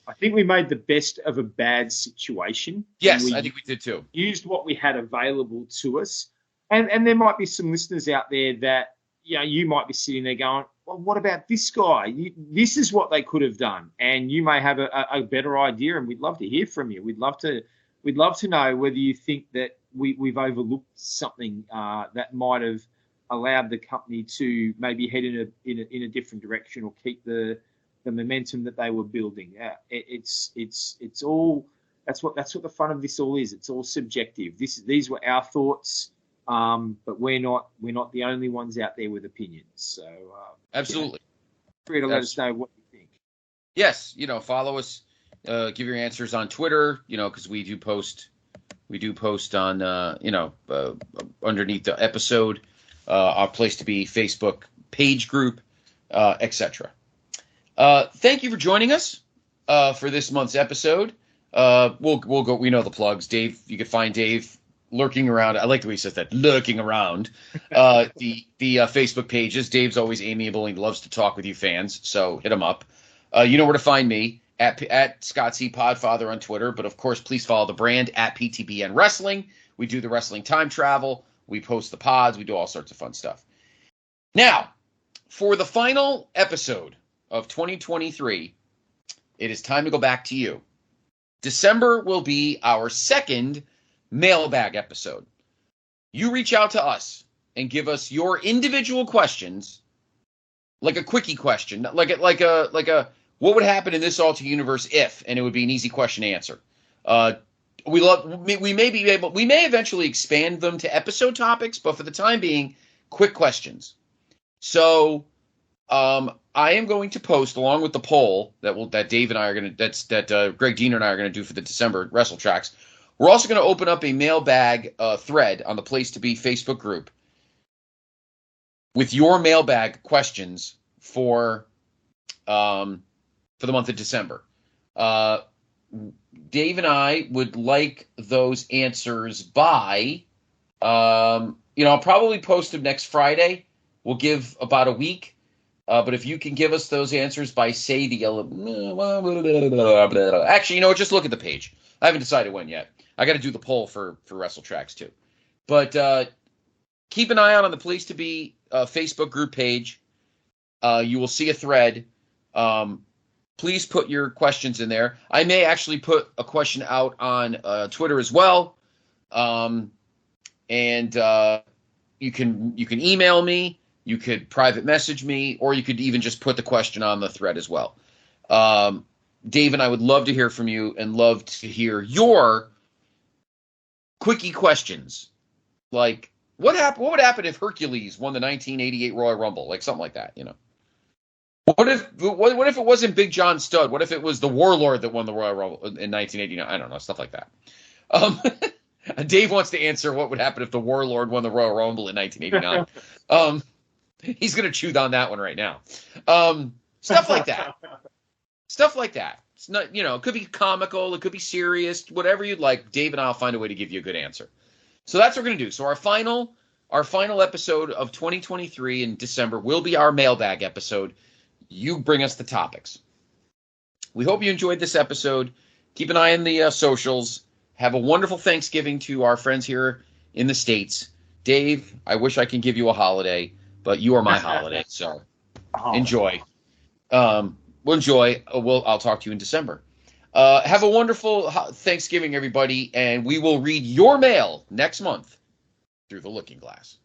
I think we made the best of a bad situation. Yes, I think we did too. Used what we had available to us. And there might be some listeners out there that, you might be sitting there going, well, what about this guy? This is what they could have done. And you may have a better idea, and we'd love to hear from you. We'd love to know whether you think that we've overlooked something that might have allowed the company to maybe head in a different direction or keep the momentum that they were building. It's all that's what the fun of this all is. It's all subjective. These were our thoughts, but we're not the only ones out there with opinions. So absolutely, free to let us know what you think. Yes, follow us. Give your answers on Twitter. Because we do post on underneath the episode. Our Place to Be Facebook page group, etc. Thank you for joining us for this month's episode. We'll go. We know the plugs. Dave, you can find Dave lurking around. I like the way he says that, lurking around the Facebook pages. Dave's always amiable and loves to talk with you fans, so hit him up. You know where to find me at Scott C. Podfather on Twitter, but of course, please follow the brand at PTBN Wrestling. We do the wrestling time travel. We post the pods. We do all sorts of fun stuff. Now, for the final episode of 2023, it is time to go back to you. December will be our second mailbag episode. You reach out to us and give us your individual questions, like a quickie question, like a what would happen in this alternate universe if, and it would be an easy question to answer. We may eventually expand them to episode topics, but for the time being, quick questions. So, I am going to post along with the poll that Dave and I are going to Greg Diener and I are going to do for the December Wrestle Tracks. We're also going to open up a mailbag thread on the Place to Be Facebook group with your mailbag questions for the month of December. Dave and I would like those answers by, I'll probably post them next Friday. We'll give about a week. But if you can give us those answers by, say, actually, just look at the page. I haven't decided when yet. I got to do the poll for Wrestle Tracks too. But keep an eye out on the Place to Be Facebook group page. You will see a thread. Please put your questions in there. I may actually put a question out on Twitter as well. And you can email me. You could private message me, or you could even just put the question on the thread as well. Dave and I would love to hear from you and love to hear your quickie questions. Like, what would happen if Hercules won the 1988 Royal Rumble? Like something like that, What if it wasn't Big John Studd? What if it was the Warlord that won the Royal Rumble in 1989? I don't know, stuff like that. Dave wants to answer what would happen if the Warlord won the Royal Rumble in 1989. He's going to chew on that one right now. Stuff like that. Stuff like that. It's not, it could be comical, it could be serious, whatever you'd like. Dave and I'll find a way to give you a good answer. So that's what we're going to do. So our final episode of 2023 in December will be our mailbag episode. You bring us the topics. We hope you enjoyed this episode. Keep an eye on the socials. Have a wonderful Thanksgiving to our friends here in the States. Dave, I wish I could give you a holiday, but you are my holiday, so enjoy. We'll enjoy. I'll talk to you in December. Have a wonderful Thanksgiving, everybody, and we will read your mail next month through the Looking Glass.